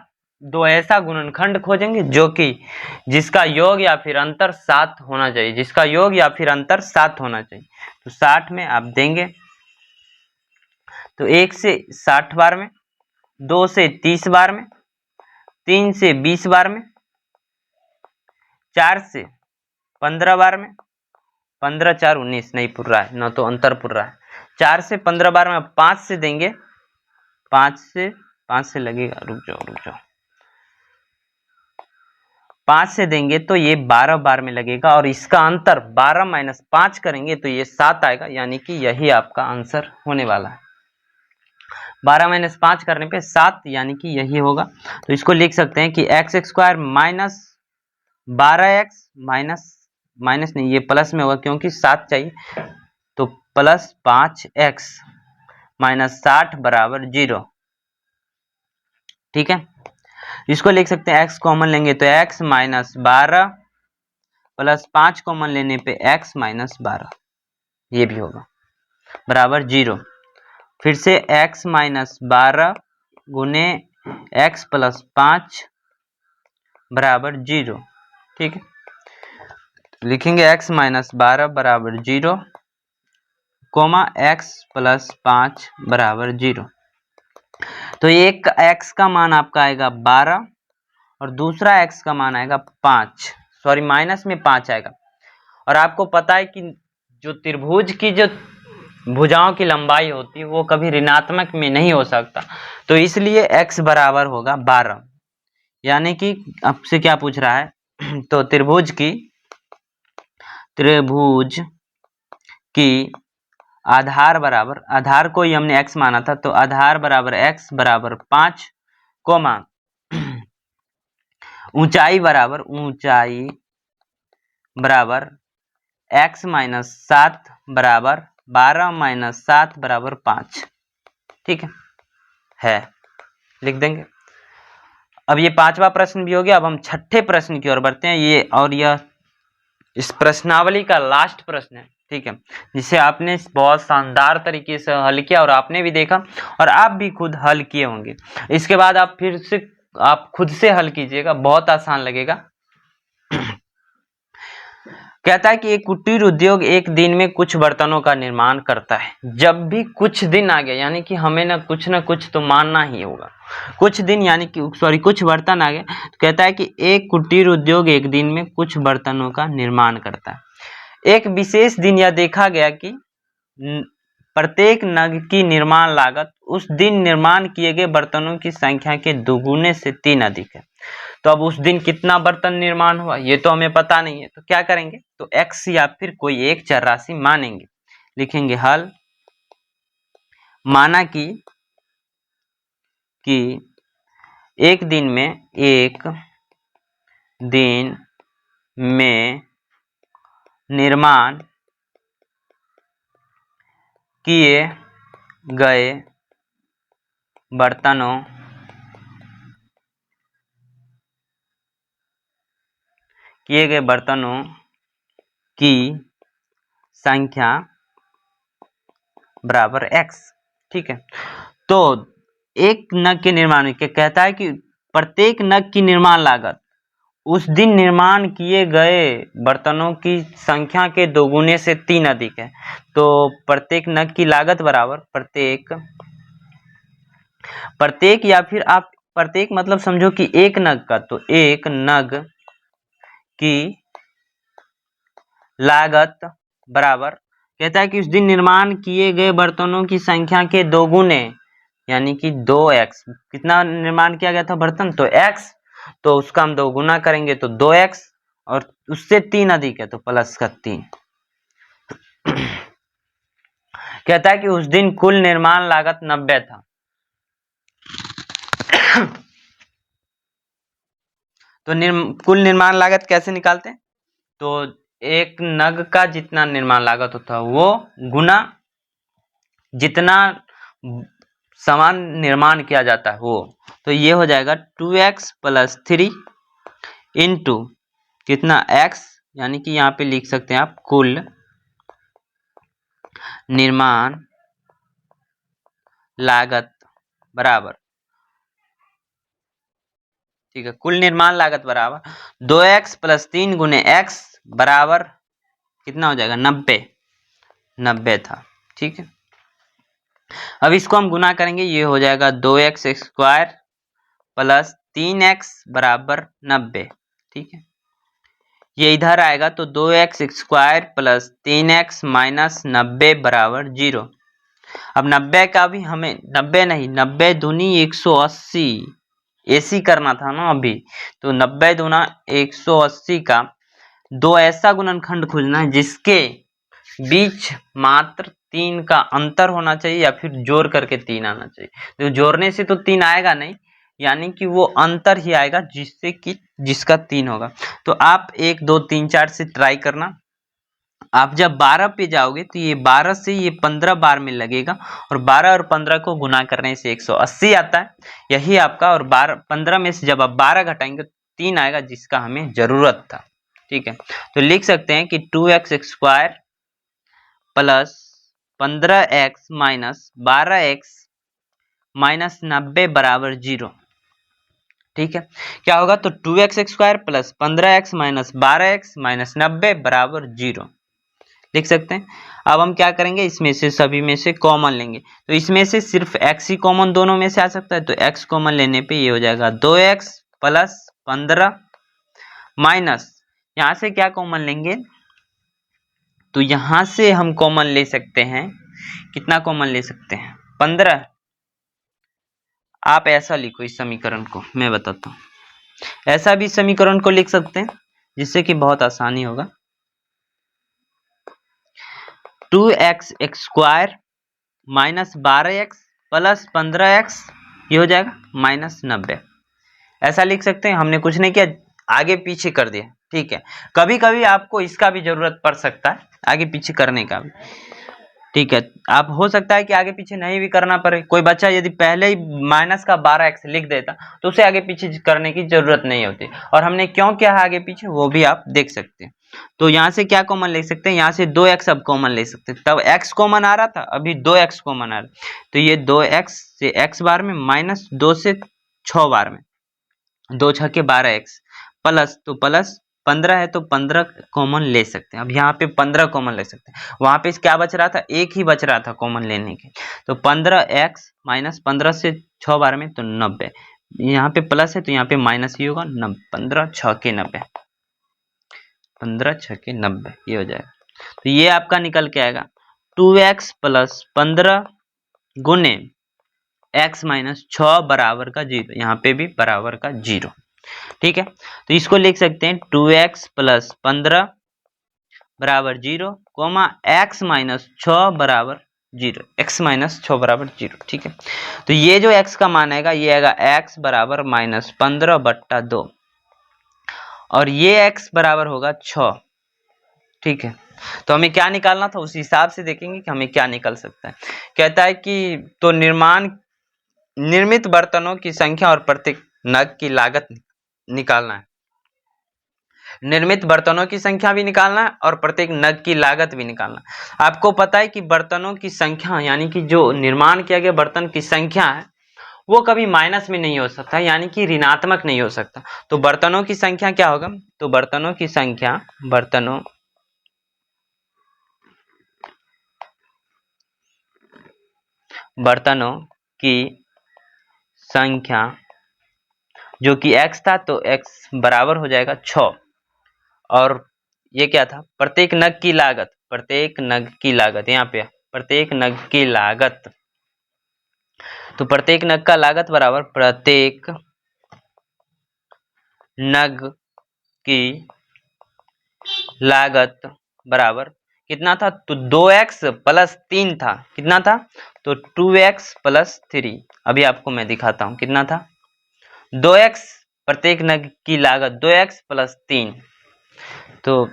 दो ऐसा गुणनखंड खोजेंगे जो कि जिसका योग या फिर अंतर 7 होना चाहिए, जिसका योग या फिर अंतर 7 होना चाहिए। तो 60 में आप देंगे तो 1 से 60 बार में, 2 से 30 बार में, 3 से 20 बार में, 4 से 15 बार में, 15 4 19 नहीं पुर रहा है, न तो अंतर पुर रहा है, 4 से 15 बार में 5 से देंगे, 5 से लगेगा, रुक जाओ 5 से देंगे तो ये 12 बार में लगेगा, और इसका अंतर 12 माइनस 5 करेंगे तो ये 7 आएगा, यानी कि यही आपका आंसर होने वाला है। 12 माइनस 5 करने पे 7, यानी कि यही होगा। तो इसको लिख सकते हैं कि x square minus 12x minus नहीं, ये प्लस में होगा क्योंकि 7 चाहिए, तो प्लस 5x माइनस 60 बराबर 0। ठीक है, इसको लिख सकते हैं x कॉमन लेंगे तो x माइनस 12 प्लस 5 कॉमन लेने पे x माइनस 12, ये भी होगा बराबर 0। फिर से x माइनस 12 गुने x प्लस 5 बराबर 0। ठीक है, लिखेंगे x माइनस 12 बराबर 0 कोमा x प्लस 5 बराबर 0। तो एक x का मान आपका आएगा 12 और दूसरा x का मान आएगा 5, सॉरी माइनस में 5 आएगा। और आपको पता है कि जो त्रिभुज की जो भुजाओं की लंबाई होती है वो कभी ऋणात्मक में नहीं हो सकता, तो इसलिए x बराबर होगा 12। यानी कि आपसे क्या पूछ रहा है तो त्रिभुज की आधार बराबर, आधार को ही हमने x माना था, तो आधार बराबर x बराबर 5 कोमा ऊंचाई बराबर x माइनस 7 बराबर 12 माइनस 7 बराबर 5। ठीक है, लिख देंगे। अब ये 5वां प्रश्न भी हो गया। अब हम 6ठे प्रश्न की ओर बढ़ते हैं, ये और यह इस प्रश्नावली का लास्ट प्रश्न है। ठीक है, जिसे आपने बहुत शानदार तरीके से हल किया और आपने भी देखा और आप भी खुद हल किए होंगे। इसके बाद आप फिर से आप खुद से हल कीजिएगा, बहुत आसान लगेगा। कहता है कि एक कुटीर उद्योग एक दिन में कुछ बर्तनों का निर्माण करता है। जब भी कुछ दिन आ गया, यानी कि हमें ना कुछ तो मानना ही होगा। कुछ दिन यानी कि सॉरी कुछ बर्तन आ गए, तो कहता है कि एक कुटीर उद्योग एक दिन में कुछ बर्तनों का निर्माण करता है। एक विशेष दिन यह देखा गया कि प्रत्येक नग की निर्माण लागत उस दिन निर्माण किए गए बर्तनों की संख्या के दोगुने से 3 अधिक है। तो अब उस दिन कितना बर्तन निर्माण हुआ ये तो हमें पता नहीं है, तो क्या करेंगे, तो x या फिर कोई एक चर राशि मानेंगे। लिखेंगे हल, माना कि एक दिन में निर्माण किए गए बर्तनों की संख्या बराबर x। ठीक है, तो एक नग के निर्माण में क्या कहता है कि प्रत्येक नग की निर्माण लागत उस दिन निर्माण किए गए बर्तनों की संख्या के दोगुने से 3 अधिक है। तो प्रत्येक नग की लागत बराबर प्रत्येक या फिर आप प्रत्येक मतलब समझो कि एक नग का, तो एक नग की लागत बराबर कहता है कि उस दिन निर्माण किए गए बर्तनों की संख्या के दोगुने यानी कि 2x। कितना निर्माण किया गया था बर्तन, तो x, तो उसका हम दोगुना करेंगे तो 2x, और उससे 3 अधिक है तो प्लस का 3। कहता है कि उस दिन कुल निर्माण लागत 90 था। तो कुल निर्माण लागत कैसे निकालते हैं, तो एक नग का जितना निर्माण लागत होता है वो गुना जितना सामान निर्माण किया जाता है वो, तो ये हो जाएगा 2x प्लस 3 इंटू कितना x, यानी कि यहाँ पे लिख सकते हैं आप कुल निर्माण लागत बराबर, ठीक है, कुल निर्माण लागत बराबर 2x प्लस 3 गुने x बराबर कितना हो जाएगा 90 था। ठीक है, अब इसको हम गुना करेंगे, ये हो जाएगा 2x स्क्वायर प्लस 3x बराबर 90। ठीक है, ये इधर आएगा तो 2x square plus 3x minus 90 बराबर 0। अब 90 का भी हमें 90 नहीं 90 दूनी 180 ऐसी करना था ना अभी, तो 90 दूना 180 का दो ऐसा गुणनखंड खोजना है जिसके बीच मात्र 3 का अंतर होना चाहिए या फिर जोड़ करके 3 आना चाहिए। तो जोड़ने से तो 3 आएगा नहीं, यानी कि वो अंतर ही आएगा जिससे कि जिसका 3 होगा। तो आप 1 2 3 4 से ट्राई करना। आप जब 12 पे जाओगे तो ये 12 से ये 15 बार में लगेगा, और 12 और 15 को गुना करने से 180 आता है, यही आपका। और 15 में से जब आप 12 घटाएंगे तो 3 आएगा जिसका हमें जरूरत था। ठीक है, तो लिख सकते हैं कि 2x square plus 15x minus 12x minus 90 बराबर 0। ठीक है, क्या होगा, तो 2x square plus 15x minus 12x minus 90 बराबर 0 लिख सकते हैं। अब हम क्या करेंगे, इसमें से सभी में से कॉमन लेंगे, तो इसमें से सिर्फ x ही कॉमन दोनों में से आ सकता है, तो x कॉमन लेने पे ये हो जाएगा 2x प्लस 15 माइनस यहां से क्या कॉमन लेंगे, तो यहां से हम कॉमन ले सकते हैं, कितना कॉमन ले सकते हैं 15। आप ऐसा लिखो इस समीकरण को, मैं बताता हूं, ऐसा भी समीकरण को लिख सकते हैं जिससे कि बहुत आसानी होगा। 2x square minus 12x plus 15x ये हो जाएगा माइनस 90, ऐसा लिख सकते हैं। हमने कुछ नहीं किया, आगे पीछे कर दिया। ठीक है, कभी कभी आपको इसका भी जरूरत पड़ सकता है, आगे पीछे करने का भी। ठीक है, आप हो सकता है कि आगे पीछे नहीं भी करना पड़े। कोई बच्चा यदि पहले ही माइनस का 12x लिख देता तो उसे आगे पीछे करने की जरूरत नहीं होती, और हमने क्यों किया है आगे पीछे वो भी आप देख सकते हैं। तो यहाँ से क्या कॉमन ले सकते हैं, यहाँ से 2x अब कॉमन ले सकते हैं, तब x कॉमन आ रहा था, अभी 2x कॉमन आ रहा है, तो ये 2x से x बार में माइनस 2 से 6 बार में 2 6 के 12x प्लस, तो प्लस 15 है तो 15 कॉमन ले सकते हैं। अब यहाँ पे 15 कॉमन ले सकते हैं, वहां पे क्या बच रहा था, एक ही बच रहा था कॉमन लेने के, तो 15x माइनस 15 से 6 बार में तो 90, यहाँ पे प्लस है तो यहाँ पे माइनस ही होगा, 15 6 के 90, 15 6 के 90 ये हो जाएगा। तो ये आपका निकल के आएगा 2x प्लस 15 गुने x माइनस 6 बराबर का 0, यहाँ पे भी बराबर का 0। ठीक है, तो इसको लिख सकते हैं 2x प्लस 15 बराबर 0 कोमा x माइनस 6 बराबर 0, x माइनस 6 बराबर 0। ठीक है, तो ये जो x का मान आएगा ये आएगा x बराबर माइनस 15 बट्टा 2, और ये x बराबर होगा 6। ठीक है, तो हमें क्या निकालना था उस हिसाब से देखेंगे कि हमें क्या निकल सकता है। कहता है कि तो निर्मित बर्तनों की संख्या और प्रत्येक नग की लागत निकालना है। निर्मित बर्तनों की संख्या भी निकालना है और प्रत्येक नग की लागत भी निकालना है। आपको पता है कि बर्तनों की संख्या यानी कि जो निर्माण किया गया बर्तन की संख्या है वो कभी माइनस में नहीं हो सकता, यानी कि ऋणात्मक नहीं हो सकता। तो बर्तनों की संख्या क्या होगा? तो बर्तनों की संख्या बर्तनों की संख्या जो कि x था, तो x बराबर हो जाएगा 6। और ये क्या था? प्रत्येक नग की लागत, यहाँ पे प्रत्येक नग की लागत, तो प्रत्येक नग का लागत बराबर प्रत्येक नग की लागत बराबर कितना था? तो 2x प्लस 3 था। कितना था? तो 2x प्लस 3। अभी आपको मैं दिखाता हूं कितना था। 2x प्रत्येक नग की लागत 2x प्लस 3, तो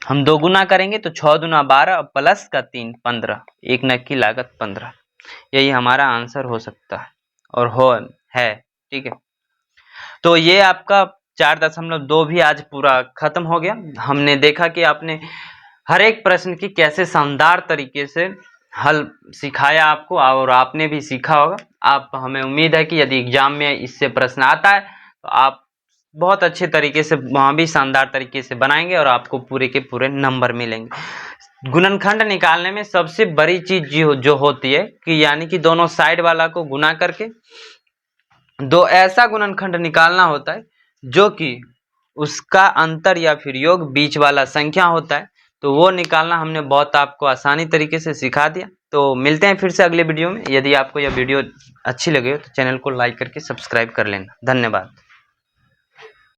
हम 2 गुना करेंगे तो 6 दूना 12 प्लस का 3 15, एक नग की लागत 15। यही हमारा आंसर हो सकता है और है। ठीक है, तो ये आपका 4.2 भी आज पूरा खत्म हो गया। हमने देखा कि आपने हर एक प्रश्न की कैसे शानदार तरीके से हल सिखाया आपको, और आपने भी सीखा होगा। आप, हमें उम्मीद है कि यदि एग्जाम में इससे प्रश्न आता है तो आप बहुत अच्छे तरीके से वहां भी शानदार तरीके से बनाएंगे और आपको पूरे के पूरे नंबर मिलेंगे। गुणनखंड निकालने में सबसे बड़ी चीज जो होती है कि यानी कि दोनों साइड वाला को गुना करके दो ऐसा गुणनखंड निकालना होता है जो कि उसका अंतर या फिर योग बीच वाला संख्या होता है। तो वो निकालना हमने बहुत आपको आसानी तरीके से सिखा दिया। तो मिलते हैं फिर से अगले वीडियो में। यदि आपको यह वीडियो अच्छी लगे तो चैनल को लाइक करके सब्सक्राइब कर लेना। धन्यवाद।